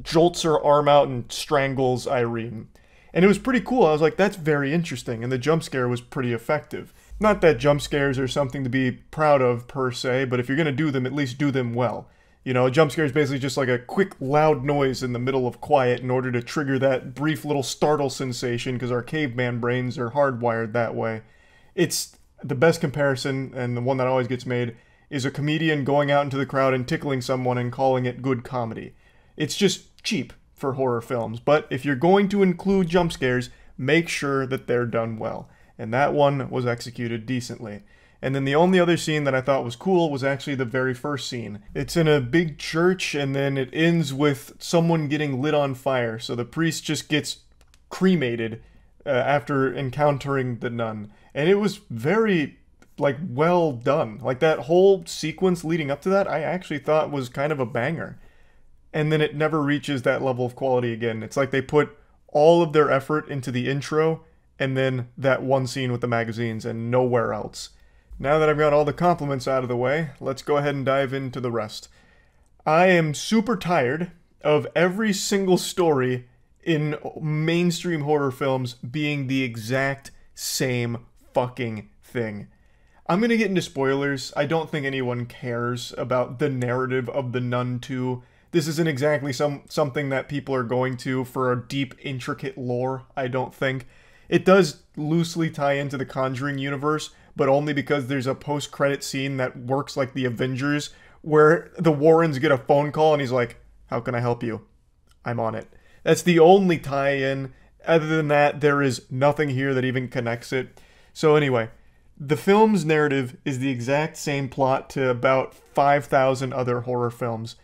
jolts her arm out and strangles Irene. And it was pretty cool. I was like, that's very interesting. And the jump scare was pretty effective. Not that jump scares are something to be proud of, per se, but if you're going to do them, at least do them well. You know, a jump scare is basically just like a quick, loud noise in the middle of quiet in order to trigger that brief little startle sensation, because our caveman brains are hardwired that way. It's the best comparison, and the one that always gets made, is a comedian going out into the crowd and tickling someone and calling it good comedy. It's just cheap for horror films, but if you're going to include jump scares, make sure that they're done well. And that one was executed decently. And then the only other scene that I thought was cool was actually the very first scene. It's in a big church, and then it ends with someone getting lit on fire. So the priest just gets cremated after encountering the nun. And it was very, like, well done. Like, that whole sequence leading up to that, I actually thought was kind of a banger. And then it never reaches that level of quality again. It's like they put all of their effort into the intro, and then that one scene with the magazines, and nowhere else. Now that I've got all the compliments out of the way, let's go ahead and dive into the rest. I am super tired of every single story in mainstream horror films being the exact same fucking thing. I'm gonna get into spoilers. I don't think anyone cares about the narrative of The Nun 2. This isn't exactly something that people are going to for a deep, intricate lore, I don't think. It does loosely tie into the Conjuring universe, but only because there's a post-credit scene that works like the Avengers, where the Warrens get a phone call and he's like, "How can I help you?" "I'm on it." That's the only tie-in. Other than that, there is nothing here that even connects it. So anyway, the film's narrative is the exact same plot to about 5,000 other horror films.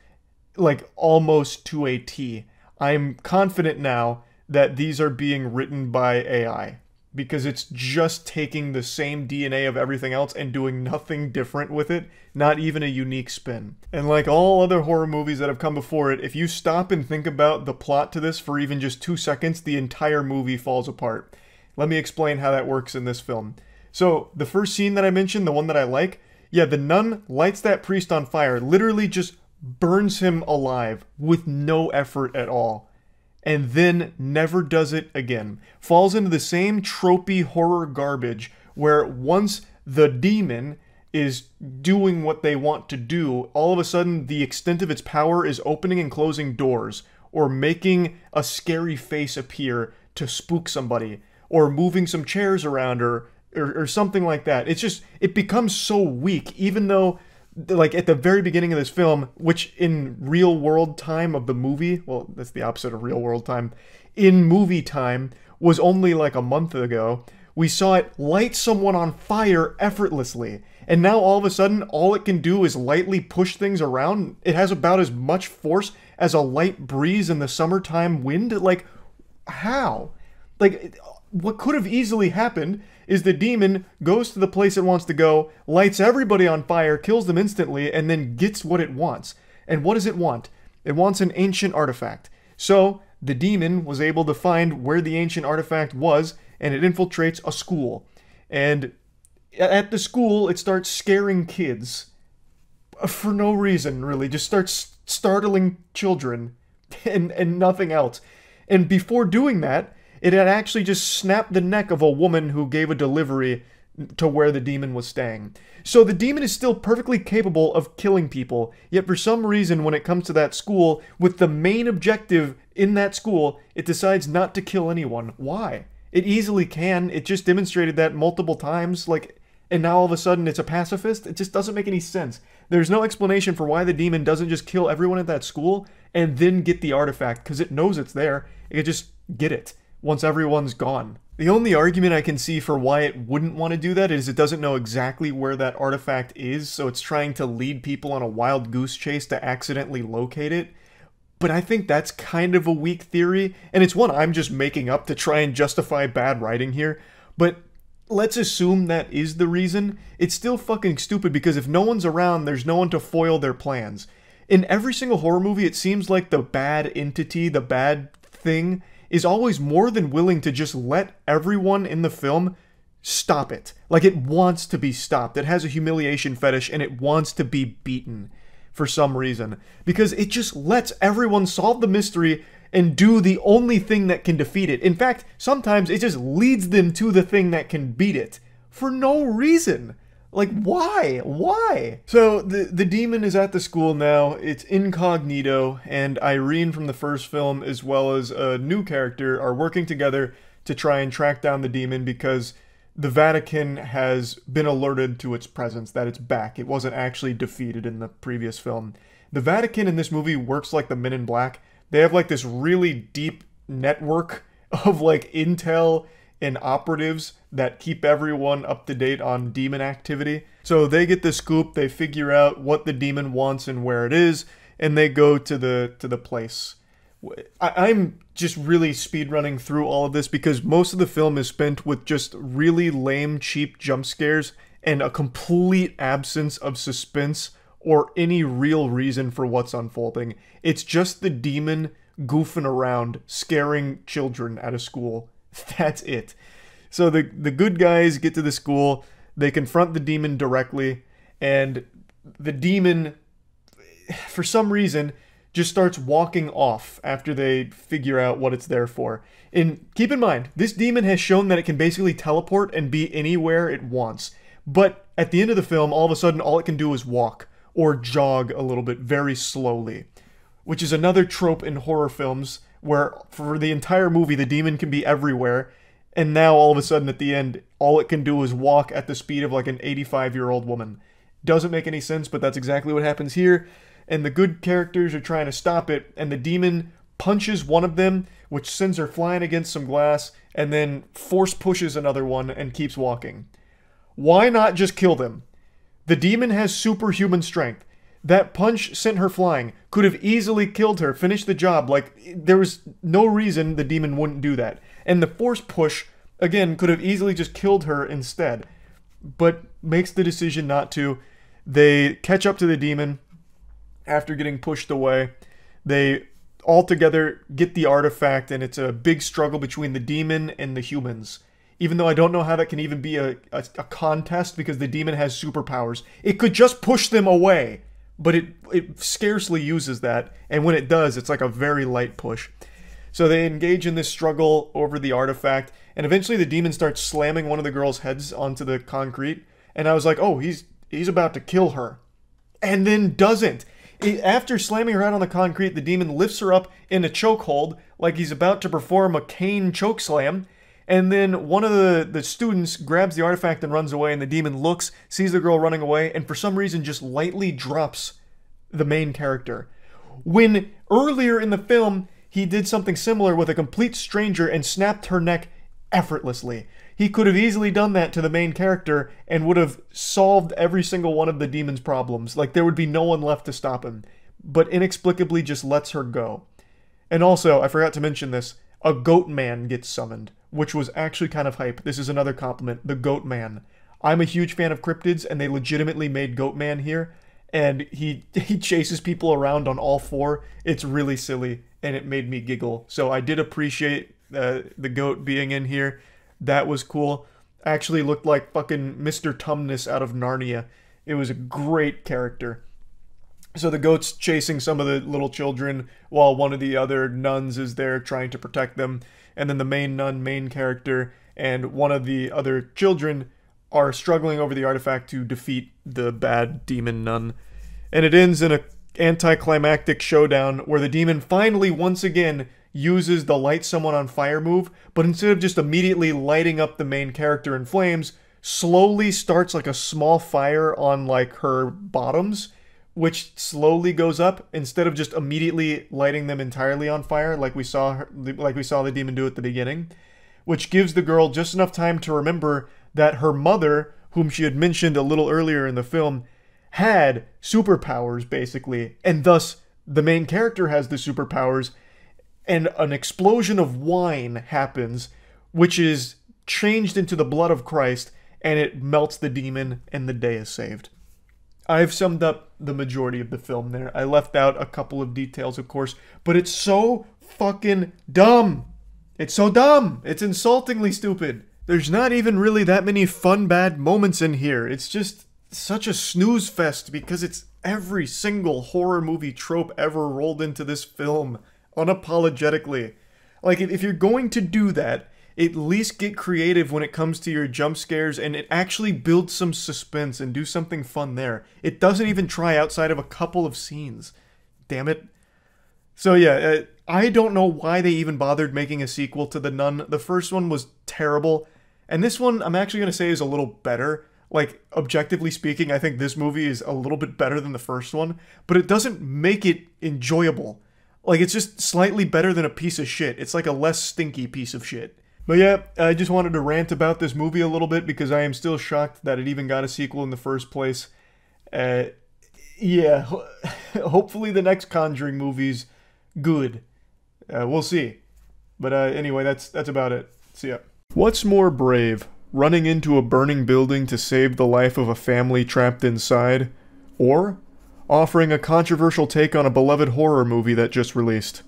Like, almost to a T. I'm confident now that these are being written by AI, because it's just taking the same DNA of everything else and doing nothing different with it, not even a unique spin. And like all other horror movies that have come before it, if you stop and think about the plot to this for even just 2 seconds, the entire movie falls apart. Let me explain how that works in this film. So, the first scene that I mentioned, the one that I like, yeah, the nun lights that priest on fire, literally just burns him alive with no effort at all. And then never does it again. Falls into the same tropey horror garbage where once the demon is doing what they want to do, all of a sudden the extent of its power is opening and closing doors, or making a scary face appear to spook somebody, or moving some chairs around, or or something like that. It's just, it becomes so weak, even though, like, at the very beginning of this film, which in real world time of the movie, well, that's the opposite of real world time, in movie time was only like a month ago, we saw it light someone on fire effortlessly. And now all of a sudden, all it can do is lightly push things around. It has about as much force as a light breeze in the summertime wind. Like, how? Like, what could have easily happened is the demon goes to the place it wants to go, lights everybody on fire, kills them instantly, and then gets what it wants. And what does it want? It wants an ancient artifact. So, the demon was able to find where the ancient artifact was, and it infiltrates a school. And at the school, it starts scaring kids. For no reason, really. Just starts startling children. And nothing else. And before doing that, it had actually just snapped the neck of a woman who gave a delivery to where the demon was staying. So the demon is still perfectly capable of killing people, yet for some reason when it comes to that school, with the main objective in that school, it decides not to kill anyone. Why? It easily can. It just demonstrated that multiple times, like, and now all of a sudden it's a pacifist? It just doesn't make any sense. There's no explanation for why the demon doesn't just kill everyone at that school and then get the artifact, because it knows it's there. It could just get it once everyone's gone. The only argument I can see for why it wouldn't want to do that is it doesn't know exactly where that artifact is, so it's trying to lead people on a wild goose chase to accidentally locate it. But I think that's kind of a weak theory, and it's one I'm just making up to try and justify bad writing here. But let's assume that is the reason. It's still fucking stupid, because if no one's around, there's no one to foil their plans. In every single horror movie, it seems like the bad entity, the bad thing, is always more than willing to just let everyone in the film stop it. Like, it wants to be stopped. It has a humiliation fetish, and it wants to be beaten for some reason. Because it just lets everyone solve the mystery and do the only thing that can defeat it. In fact, sometimes it just leads them to the thing that can beat it. For no reason. Like, why? Why? So, the demon is at the school now. It's incognito, and Irene from the first film, as well as a new character, are working together to try and track down the demon because the Vatican has been alerted to its presence, that it's back. It wasn't actually defeated in the previous film. The Vatican in this movie works like the Men in Black. They have like this really deep network of like intel and operatives that keep everyone up to date on demon activity. So they get the scoop, they figure out what the demon wants and where it is, and they go to the place. I'm just really speedrunning through all of this because most of the film is spent with just really lame, cheap jump scares and a complete absence of suspense or any real reason for what's unfolding. It's just the demon goofing around, scaring children at a school. That's it. So the good guys get to the school, they confront the demon directly, and the demon, for some reason, just starts walking off after they figure out what it's there for. And keep in mind, this demon has shown that it can basically teleport and be anywhere it wants. But at the end of the film, all of a sudden, all it can do is walk or jog a little bit very slowly, which is another trope in horror films where for the entire movie, the demon can be everywhere, and now all of a sudden at the end, all it can do is walk at the speed of like an 85-year-old woman. Doesn't make any sense, but that's exactly what happens here, and the good characters are trying to stop it, and the demon punches one of them, which sends her flying against some glass, and then force pushes another one and keeps walking. Why not just kill them? The demon has superhuman strength. That punch sent her flying. Could have easily killed her, finished the job. Like, there was no reason the demon wouldn't do that. And the force push, again, could have easily just killed her instead. But makes the decision not to. They catch up to the demon after getting pushed away. They all together get the artifact, and it's a big struggle between the demon and the humans. Even though I don't know how that can even be a contest because the demon has superpowers. It could just push them away. But it scarcely uses that, and when it does, it's like a very light push. So they engage in this struggle over the artifact, and eventually the demon starts slamming one of the girls' heads onto the concrete, and I was like, oh, he's about to kill her. And then doesn't. After slamming her head on the concrete, the demon lifts her up in a chokehold, like he's about to perform a cane choke slam, And then one of the students grabs the artifact and runs away, and the demon looks, sees the girl running away, and for some reason just lightly drops the main character. When earlier in the film, he did something similar with a complete stranger and snapped her neck effortlessly. He could have easily done that to the main character and would have solved every single one of the demon's problems. Like, there would be no one left to stop him. But inexplicably just lets her go. And also, I forgot to mention this, a goat man gets summoned, which was actually kind of hype. This is another compliment, the goat man. I'm a huge fan of cryptids, and they legitimately made goat man here. And he chases people around on all four. It's really silly, and it made me giggle. So I did appreciate the goat being in here. That was cool. Actually looked like fucking Mr. Tumnus out of Narnia. It was a great character. So the goat's chasing some of the little children while one of the other nuns is there trying to protect them. And then the main nun, main character, and one of the other children are struggling over the artifact to defeat the bad demon nun. And it ends in an anticlimactic showdown where the demon finally once again uses the light someone on fire move, but instead of just immediately lighting up the main character in flames, slowly starts like a small fire on like her bottoms, which slowly goes up instead of just immediately lighting them entirely on fire like we saw the demon do at the beginning, which gives the girl just enough time to remember that her mother, whom she had mentioned a little earlier in the film, had superpowers basically, and thus the main character has the superpowers. And an explosion of wine happens, which is changed into the blood of Christ, and it melts the demon, and the day is saved. I've summed up the majority of the film there. I left out a couple of details, of course, but it's so fucking dumb. It's so dumb. It's insultingly stupid. There's not even really that many fun, bad moments in here. It's just such a snooze fest because it's every single horror movie trope ever rolled into this film. Unapologetically. Like, if you're going to do that, at least get creative when it comes to your jump scares and it actually builds some suspense and do something fun there. It doesn't even try outside of a couple of scenes. Damn it. So yeah, I don't know why they even bothered making a sequel to The Nun. The first one was terrible, and this one I'm actually going to say is a little better. Like, objectively speaking, I think this movie is a little bit better than the first one, but it doesn't make it enjoyable. Like, it's just slightly better than a piece of shit. It's like a less stinky piece of shit. But yeah, I just wanted to rant about this movie a little bit because I am still shocked that it even got a sequel in the first place. Yeah, hopefully the next Conjuring movie's good. We'll see. But anyway, that's about it. See ya. What's more brave? Running into a burning building to save the life of a family trapped inside? Or offering a controversial take on a beloved horror movie that just released?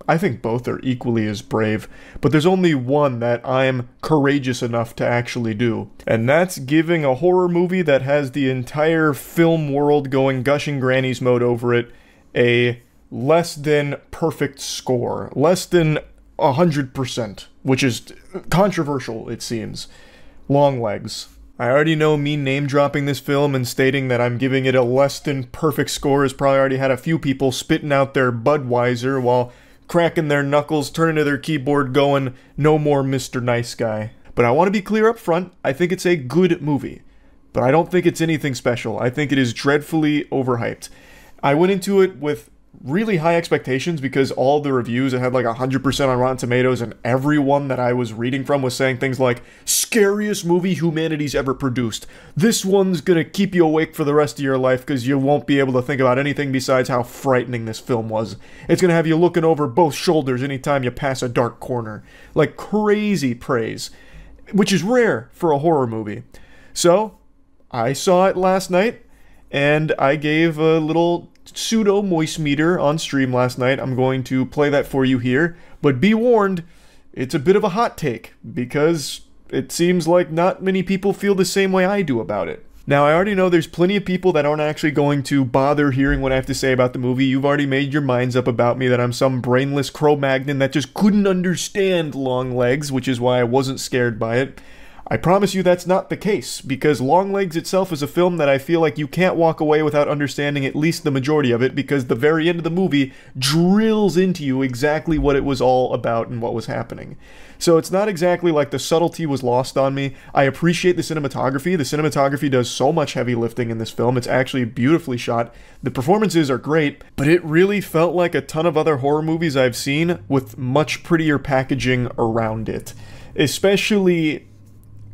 I think both are equally as brave, but there's only one that I'm courageous enough to actually do. And that's giving a horror movie that has the entire film world going gushing grannies mode over it a less than perfect score. Less than 100%, which is controversial, it seems. Longlegs. I already know me name-dropping this film and stating that I'm giving it a less than perfect score has probably already had a few people spitting out their Budweiser while cracking their knuckles, turning to their keyboard going, no more Mr. Nice Guy. But I want to be clear up front, I think it's a good movie. But I don't think it's anything special. I think it is dreadfully overhyped. I went into it with really high expectations because all the reviews, it had like 100% on Rotten Tomatoes, and everyone that I was reading from was saying things like, scariest movie humanity's ever produced. This one's gonna keep you awake for the rest of your life because you won't be able to think about anything besides how frightening this film was. It's gonna have you looking over both shoulders anytime you pass a dark corner. Like, crazy praise. Which is rare for a horror movie. So, I saw it last night, and I gave a little pseudo moist meter on stream last night. I'm going to play that for you here, but be warned, it's a bit of a hot take because it seems like not many people feel the same way I do about it. Now, I already know there's plenty of people that aren't actually going to bother hearing what I have to say about the movie. You've already made your minds up about me that I'm some brainless Cro-Magnon that just couldn't understand Longlegs, which is why I wasn't scared by it. I promise you that's not the case, because Longlegs itself is a film that I feel like you can't walk away without understanding at least the majority of it, because the very end of the movie drills into you exactly what it was all about and what was happening. So it's not exactly like the subtlety was lost on me. I appreciate the cinematography. The cinematography does so much heavy lifting in this film. It's actually beautifully shot. The performances are great, but it really felt like a ton of other horror movies I've seen with much prettier packaging around it. Especially...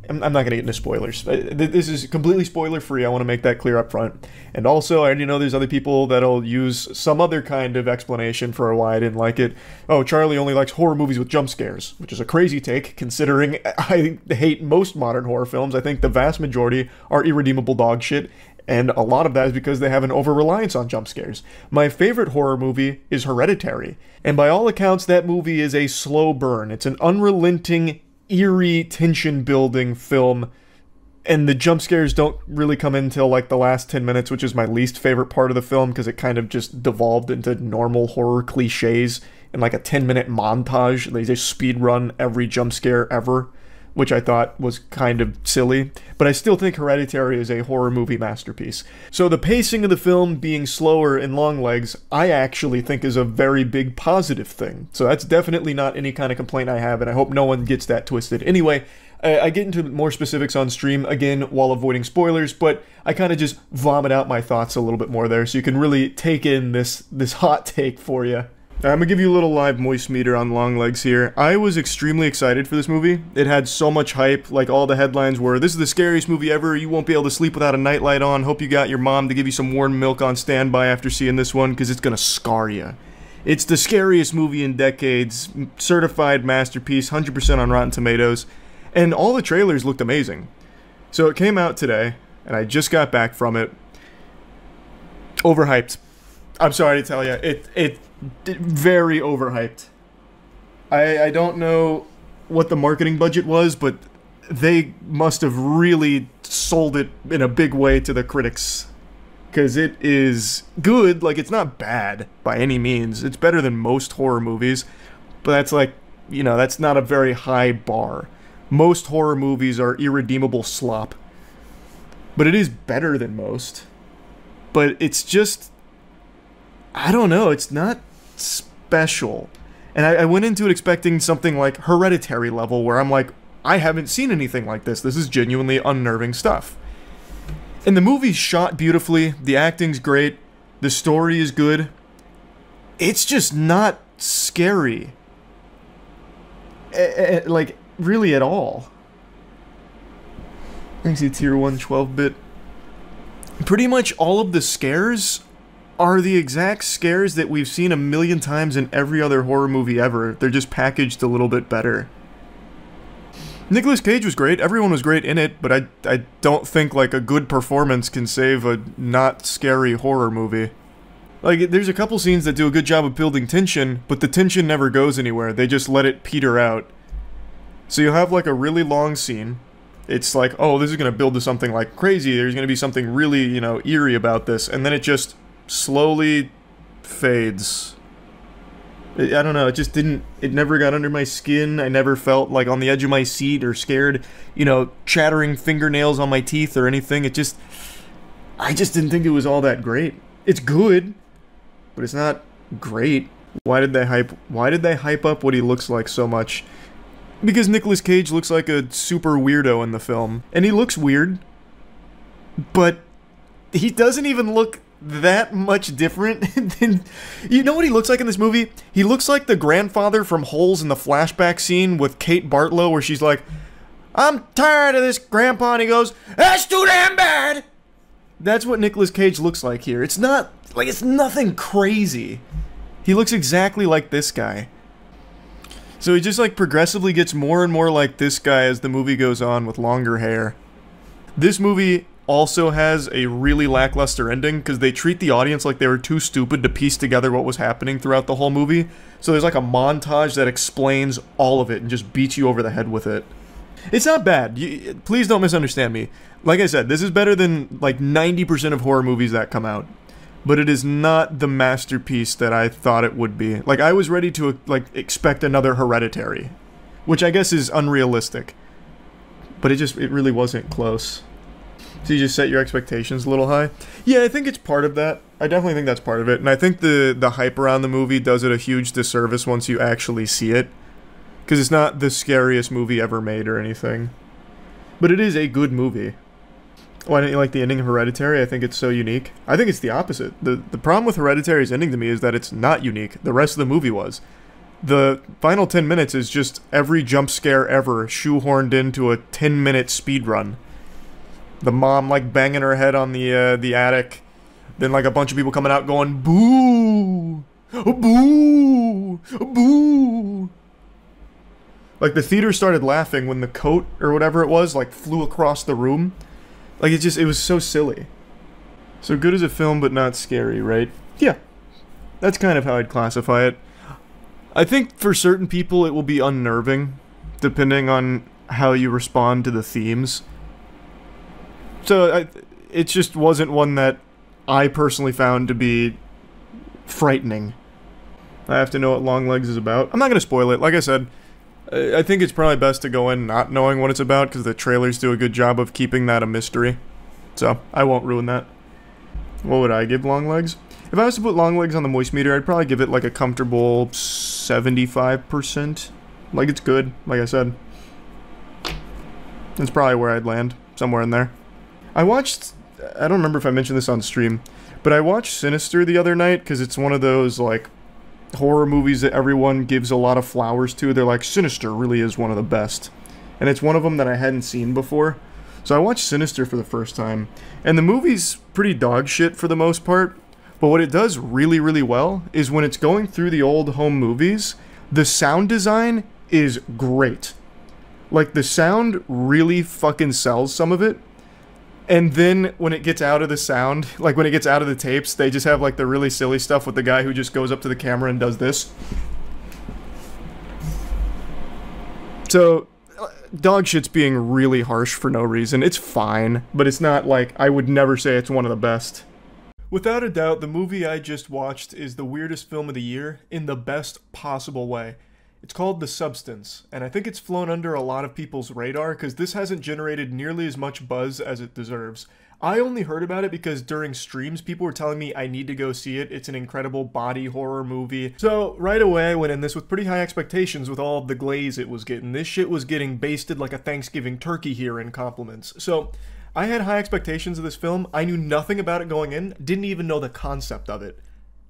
I'm not going to get into spoilers. This is completely spoiler-free. I want to make that clear up front. And also, I already know there's other people that'll use some other kind of explanation for why I didn't like it. Oh, Charlie only likes horror movies with jump scares, which is a crazy take, considering I hate most modern horror films. I think the vast majority are irredeemable dog shit, and a lot of that is because they have an over-reliance on jump scares. My favorite horror movie is Hereditary, and by all accounts, that movie is a slow burn. It's an unrelenting, eerie, tension-building film, and the jump scares don't really come in until like the last 10 minutes, which is my least favorite part of the film, because it kind of just devolved into normal horror cliches in like a 10-minute montage. They just speed run every jump scare ever, which I thought was kind of silly, but I still think Hereditary is a horror movie masterpiece. So the pacing of the film being slower in Longlegs, I actually think is a very big positive thing. So that's definitely not any kind of complaint I have, and I hope no one gets that twisted. Anyway, I get into more specifics on stream, again, while avoiding spoilers, but I kind of just vomit out my thoughts a little bit more there, so you can really take in this hot take for you. I'm gonna give you a little live moist meter on Longlegs here. I was extremely excited for this movie. It had so much hype, like all the headlines were, "This is the scariest movie ever, you won't be able to sleep without a nightlight on, hope you got your mom to give you some warm milk on standby after seeing this one, because it's gonna scar you." It's the scariest movie in decades, certified masterpiece, 100% on Rotten Tomatoes, and all the trailers looked amazing. So it came out today, and I just got back from it. Overhyped. I'm sorry to tell you, it very overhyped. I don't know what the marketing budget was, but they must have really sold it in a big way to the critics. Because it is good, like it's not bad by any means. It's better than most horror movies, but that's like, you know, that's not a very high bar. Most horror movies are irredeemable slop. But it is better than most. But it's just... I don't know, it's not special. And I went into it expecting something like Hereditary level, where I'm like, I haven't seen anything like this. This is genuinely unnerving stuff. And the movie's shot beautifully, the acting's great, the story is good. It's just not scary. Like, really at all. I see tier 1 12-bit. Pretty much all of the scares are the exact scares that we've seen a million times in every other horror movie ever. They're just packaged a little bit better. Nicolas Cage was great, everyone was great in it, but I don't think like a good performance can save a not scary horror movie. Like, there's a couple scenes that do a good job of building tension, but the tension never goes anywhere, they just let it peter out. So you'll have like a really long scene. It's like, oh, this is gonna build to something like crazy, there's gonna be something really, you know, eerie about this, and then it just slowly fades. I don't know, it just didn't, it never got under my skin. I never felt like on the edge of my seat or scared, you know, chattering fingernails on my teeth or anything. It just, I just didn't think it was all that great. It's good, but it's not great. Why did they hype up what he looks like so much? Because Nicolas Cage looks like a super weirdo in the film. And he looks weird, but he doesn't even look that much different than... You know what he looks like in this movie? He looks like the grandfather from Holes in the flashback scene with Kate Bartlow, where she's like, "I'm tired of this, Grandpa," and he goes, "That's too damn bad!" That's what Nicolas Cage looks like here. It's not, like, it's nothing crazy. He looks exactly like this guy. So he just, like, progressively gets more and more like this guy as the movie goes on with longer hair. This movie also has a really lackluster ending because they treat the audience like they were too stupid to piece together what was happening throughout the whole movie. So there's like a montage that explains all of it and just beats you over the head with it. It's not bad. Please don't misunderstand me. Like I said, this is better than like 90% of horror movies that come out. But it is not the masterpiece that I thought it would be. Like, I was ready to like expect another Hereditary, which I guess is unrealistic. but it really wasn't close. So you just set your expectations a little high? Yeah, I think it's part of that. I definitely think that's part of it. And I think the hype around the movie does it a huge disservice once you actually see it. Because it's not the scariest movie ever made or anything. But it is a good movie. Why didn't you like the ending of Hereditary? I think it's so unique. I think it's the opposite. The problem with Hereditary's ending to me is that it's not unique. The rest of the movie was. The final 10 minutes is just every jump scare ever shoehorned into a 10-minute speed run. The mom, like, banging her head on the attic. Then, like, a bunch of people coming out going, boo! Boo! Boo! Like, the theater started laughing when the coat, or whatever it was, like, flew across the room. Like, it was so silly. So good as a film, but not scary, right? Yeah. That's kind of how I'd classify it. I think for certain people it will be unnerving, depending on how you respond to the themes. So, it just wasn't one that I personally found to be frightening. I have to know what Longlegs is about. I'm not going to spoil it. Like I said, I think it's probably best to go in not knowing what it's about, because the trailers do a good job of keeping that a mystery. So, I won't ruin that. What would I give Longlegs? If I was to put Longlegs on the moist meter, I'd probably give it like a comfortable 75%. Like, it's good, like I said. That's probably where I'd land. Somewhere in there. I don't remember if I mentioned this on stream, but I watched Sinister the other night, because it's one of those, like, horror movies that everyone gives a lot of flowers to. They're like, Sinister really is one of the best. And it's one of them that I hadn't seen before. So I watched Sinister for the first time. And the movie's pretty dog shit for the most part. But what it does really, really well is when it's going through the old home movies, the sound design is great. Like, the sound really fucking sells some of it. And then when it gets out of the sound, like when it gets out of the tapes, they just have like the really silly stuff with the guy who just goes up to the camera and does this. So, dog shit's being really harsh for no reason. It's fine, but it's not like, I would never say it's one of the best. Without a doubt, the movie I just watched is the weirdest film of the year in the best possible way. It's called The Substance, and I think it's flown under a lot of people's radar because this hasn't generated nearly as much buzz as it deserves. I only heard about it because during streams people were telling me I need to go see it. It's an incredible body horror movie. So right away I went in this with pretty high expectations with all of the glaze it was getting. This shit was getting basted like a Thanksgiving turkey here in compliments. So I had high expectations of this film. I knew nothing about it going in, didn't even know the concept of it.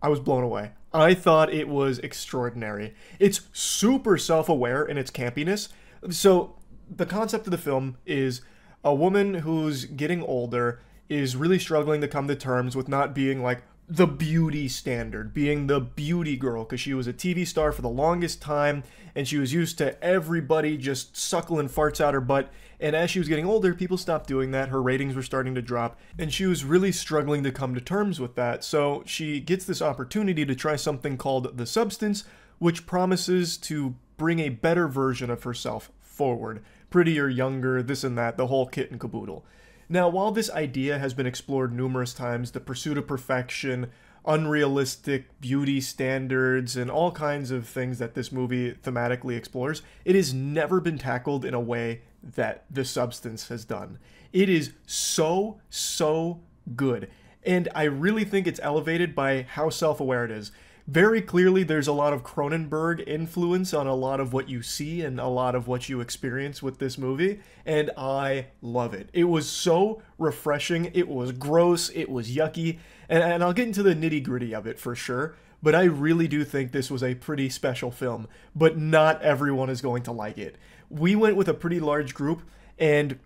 I was blown away. I thought it was extraordinary. It's super self-aware in its campiness. So the concept of the film is a woman who's getting older is really struggling to come to terms with not being like the beauty standard, being the beauty girl, because she was a TV star for the longest time and she was used to everybody just suckling farts out her butt. And as she was getting older, people stopped doing that. Her ratings were starting to drop and she was really struggling to come to terms with that. So she gets this opportunity to try something called The Substance, which promises to bring a better version of herself forward. Prettier, younger, this and that, the whole kit and caboodle. Now, while this idea has been explored numerous times, the pursuit of perfection, unrealistic beauty standards, and all kinds of things that this movie thematically explores, it has never been tackled in a way that The Substance has done. It is so, so good. And I really think it's elevated by how self-aware it is. Very clearly, there's a lot of Cronenberg influence on a lot of what you see and a lot of what you experience with this movie, and I love it. It was so refreshing, it was gross, it was yucky, and I'll get into the nitty-gritty of it for sure, but I really do think this was a pretty special film, but not everyone is going to like it. We went with a pretty large group, and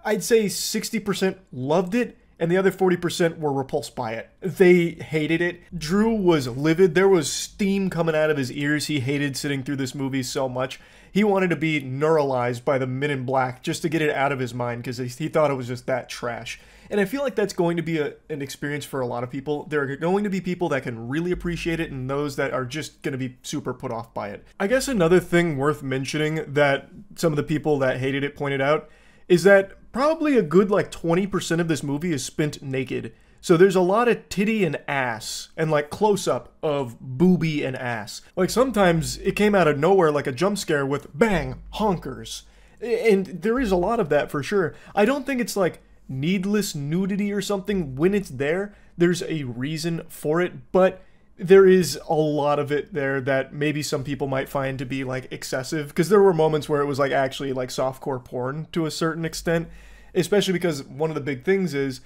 I'd say 60% loved it, and the other 40% were repulsed by it. They hated it. Drew was livid. There was steam coming out of his ears. He hated sitting through this movie so much. He wanted to be neuralized by the Men in Black just to get it out of his mind because he thought it was just that trash. And I feel like that's going to be an experience for a lot of people. There are going to be people that can really appreciate it and those that are just going to be super put off by it. I guess another thing worth mentioning that some of the people that hated it pointed out is that probably a good like 20% of this movie is spent naked. So there's a lot of titty and ass and like close-up of boobie and ass. Like sometimes it came out of nowhere like a jump scare with bang, honkers. And there is a lot of that for sure. I don't think it's like needless nudity or something. When it's there, there's a reason for it, but there is a lot of it there that maybe some people might find to be like excessive, because there were moments where it was like actually like softcore porn to a certain extent, especially because one of the big things is,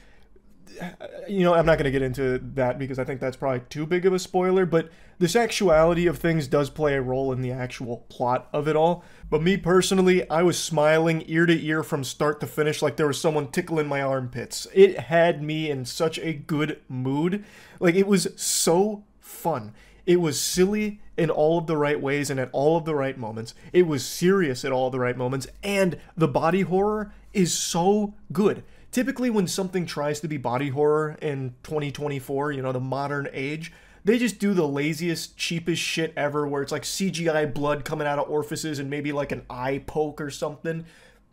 you know, I'm not going to get into that because I think that's probably too big of a spoiler, but the sexuality of things does play a role in the actual plot of it all. But me personally, I was smiling ear to ear from start to finish like there was someone tickling my armpits. It had me in such a good mood. Like, it was so fun. It was silly in all of the right ways and at all of the right moments. It was serious at all of the right moments, and the body horror is so good. Typically when something tries to be body horror in 2024, you know, the modern age, they just do the laziest, cheapest shit ever where it's like CGI blood coming out of orifices and maybe like an eye poke or something.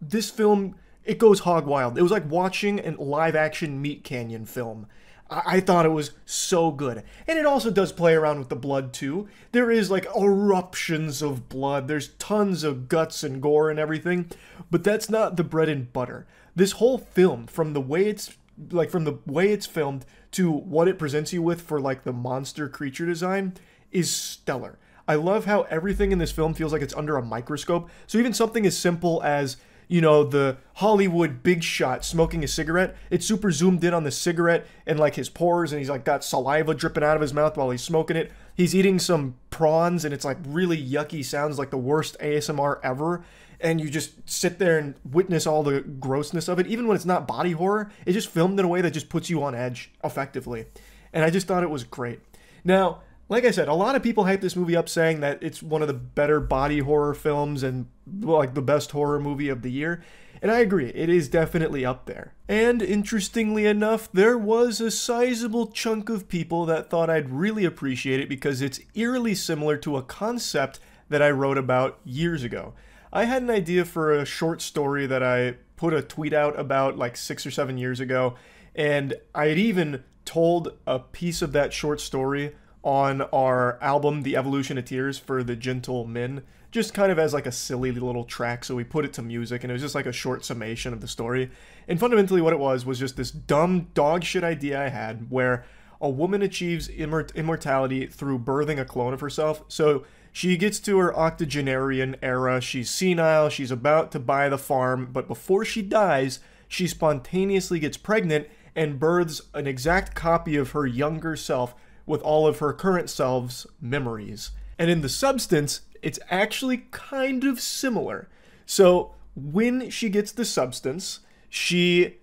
This film, it goes hog wild. It was like watching a live action Meat Canyon film. I thought it was so good. And it also does play around with the blood too. There is like eruptions of blood. There's tons of guts and gore and everything. But that's not the bread and butter. This whole film, from the way it's filmed to what it presents you with for like the monster creature design, is stellar. I love how everything in this film feels like it's under a microscope. So even something as simple as, you know, the Hollywood big shot smoking a cigarette, it's super zoomed in on the cigarette and like his pores, and he's like got saliva dripping out of his mouth while he's smoking it. He's eating some prawns and it's like really yucky sounds, like the worst ASMR ever. And you just sit there and witness all the grossness of it. Even when it's not body horror, it's just filmed in a way that just puts you on edge effectively. And I just thought it was great. Now, like I said, a lot of people hype this movie up saying that it's one of the better body horror films and like the best horror movie of the year. And I agree, it is definitely up there. And interestingly enough, there was a sizable chunk of people that thought I'd really appreciate it because it's eerily similar to a concept that I wrote about years ago. I had an idea for a short story that I put a tweet out about like 6 or 7 years ago, and I had even told a piece of that short story on our album, The Evolution of Tears for the Gentle Min, just kind of as like a silly little track, so we put it to music, and it was just like a short summation of the story. And fundamentally what it was just this dumb dog shit idea I had where a woman achieves immortality through birthing a clone of herself. So she gets to her octogenarian era, she's senile, she's about to buy the farm, but before she dies, she spontaneously gets pregnant and births an exact copy of her younger self with all of her current self's memories. And in the substance, it's actually kind of similar. So when she gets the substance, she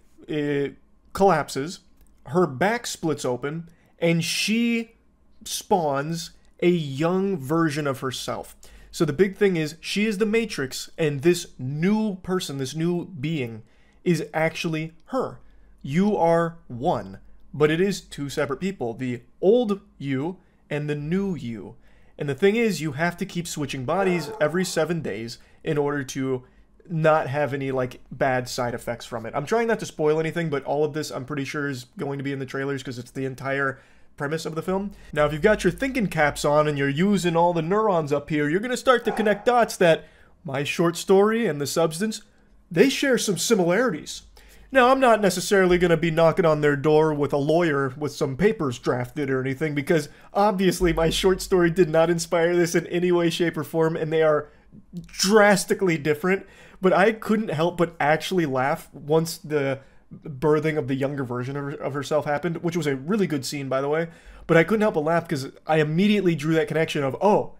collapses, her back splits open, and she spawns a young version of herself. So the big thing is, she is the Matrix, and this new person, this new being, is actually her. You are one, but it is two separate people, the old you and the new you. And the thing is, you have to keep switching bodies every 7 days in order to not have any like bad side effects from it. I'm trying not to spoil anything, but all of this I'm pretty sure is going to be in the trailers because it's the entire premise of the film. Now, if you've got your thinking caps on and you're using all the neurons up here, you're going to start to connect dots that my short story and the substance, they share some similarities. Now, I'm not necessarily going to be knocking on their door with a lawyer with some papers drafted or anything, because obviously my short story did not inspire this in any way, shape, or form, and they are drastically different. But I couldn't help but actually laugh once the birthing of the younger version of herself happened, which was a really good scene, by the way. But I couldn't help but laugh because I immediately drew that connection of, oh,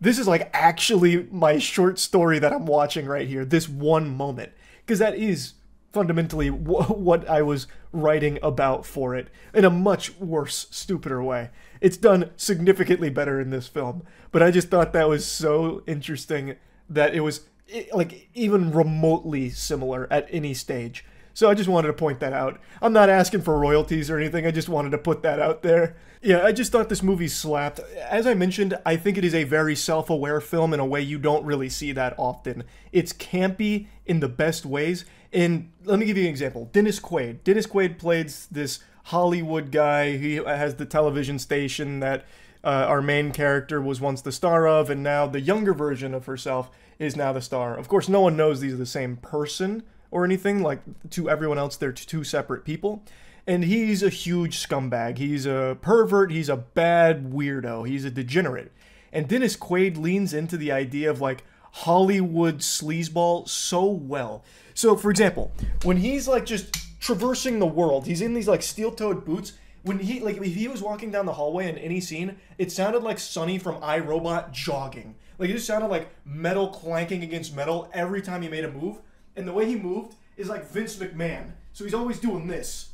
this is like actually my short story that I'm watching right here, this one moment. Because that is fundamentally what I was writing about for it, in a much worse, stupider way. It's done significantly better in this film, but I just thought that was so interesting that it was like even remotely similar at any stage. So I just wanted to point that out. I'm not asking for royalties or anything, I just wanted to put that out there. Yeah, I just thought this movie slapped. As I mentioned, I think it is a very self-aware film in a way you don't really see that often. It's campy in the best ways. And let me give you an example. Dennis Quaid. Dennis Quaid plays this Hollywood guy. He has the television station that our main character was once the star of, and now the younger version of herself is now the star. Of course, no one knows these are the same person or anything. Like, to everyone else, they're two separate people. And he's a huge scumbag. He's a pervert. He's a bad weirdo. He's a degenerate. And Dennis Quaid leans into the idea of, like, Hollywood sleazeball so well. So, for example, when he's, like, just traversing the world, he's in these, like, steel-toed boots. When he, like, if he was walking down the hallway in any scene, it sounded like Sonny from iRobot jogging. Like, it just sounded like metal clanking against metal every time he made a move. And the way he moved is like Vince McMahon. So he's always doing this.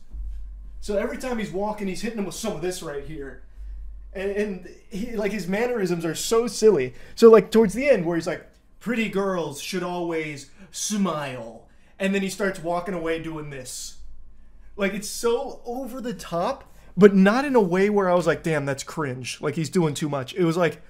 So every time he's walking, he's hitting him with some of this right here. And he, like, his mannerisms are so silly. So, like, towards the end where he's like, pretty girls should always smile. And then he starts walking away doing this. Like, it's so over the top, but not in a way where I was like, damn, that's cringe. Like, he's doing too much. It was like,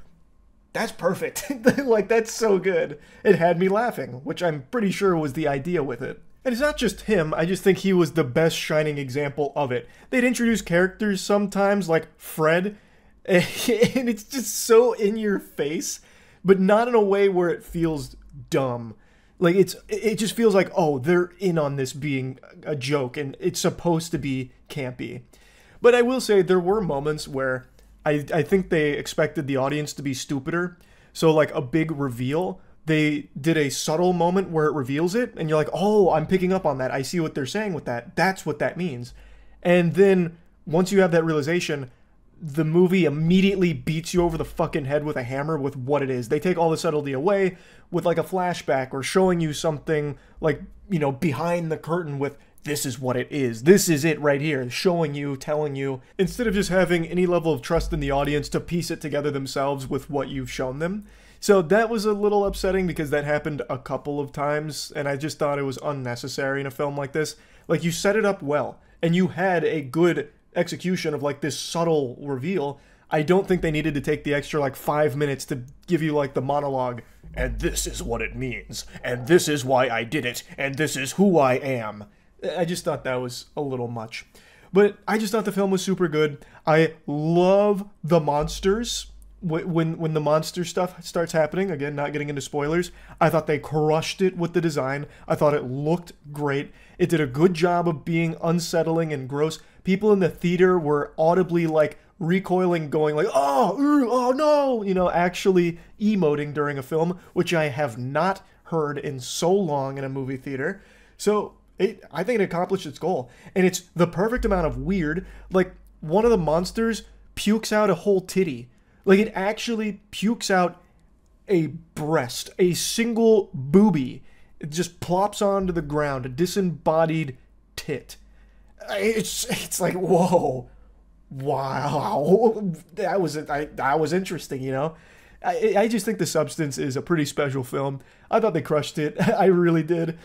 that's perfect. Like, that's so good. It had me laughing, which I'm pretty sure was the idea with it. And it's not just him, I just think he was the best shining example of it. They'd introduce characters sometimes, like Fred, and it's just so in your face, but not in a way where it feels dumb. Like, it just feels like, oh, they're in on this being a joke, and it's supposed to be campy. But I will say there were moments where I think they expected the audience to be stupider. So, like, a big reveal, they did a subtle moment where it reveals it, and you're like, oh, I'm picking up on that. I see what they're saying with that. That's what that means. And then, once you have that realization, the movie immediately beats you over the fucking head with a hammer with what it is. They take all the subtlety away with, like, a flashback or showing you something, like, you know, behind the curtain with, this is what it is. This is it right here. Showing you, telling you, instead of just having any level of trust in the audience to piece it together themselves with what you've shown them. So that was a little upsetting because that happened a couple of times, and I just thought it was unnecessary in a film like this. Like, you set it up well, and you had a good execution of, like, this subtle reveal. I don't think they needed to take the extra, like, 5 minutes to give you, like, the monologue, and this is what it means, and this is why I did it, and this is who I am. I just thought that was a little much. But I just thought the film was super good. I love the monsters. When the monster stuff starts happening, again, not getting into spoilers, I thought they crushed it with the design. I thought it looked great. It did a good job of being unsettling and gross. People in the theater were audibly, like, recoiling, going like, oh no, you know, actually emoting during a film, which I have not heard in so long in a movie theater. So I think it accomplished its goal. And it's the perfect amount of weird. Like, one of the monsters pukes out a whole titty. Like, it actually pukes out a breast, a single boobie. It just plops onto the ground, a disembodied tit. It's like, whoa, wow, that was interesting, you know? I just think the substance is a pretty special film. I thought they crushed it. I really did.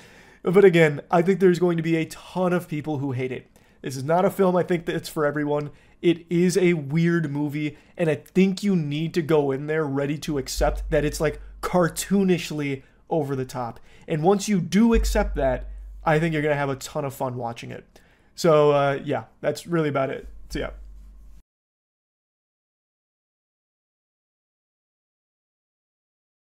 But again, I think there's going to be a ton of people who hate it. This is not a film I think that's for everyone. It is a weird movie, and I think you need to go in there ready to accept that it's, like, cartoonishly over the top. And once you do accept that, I think you're going to have a ton of fun watching it. So, yeah, that's really about it. So, yeah.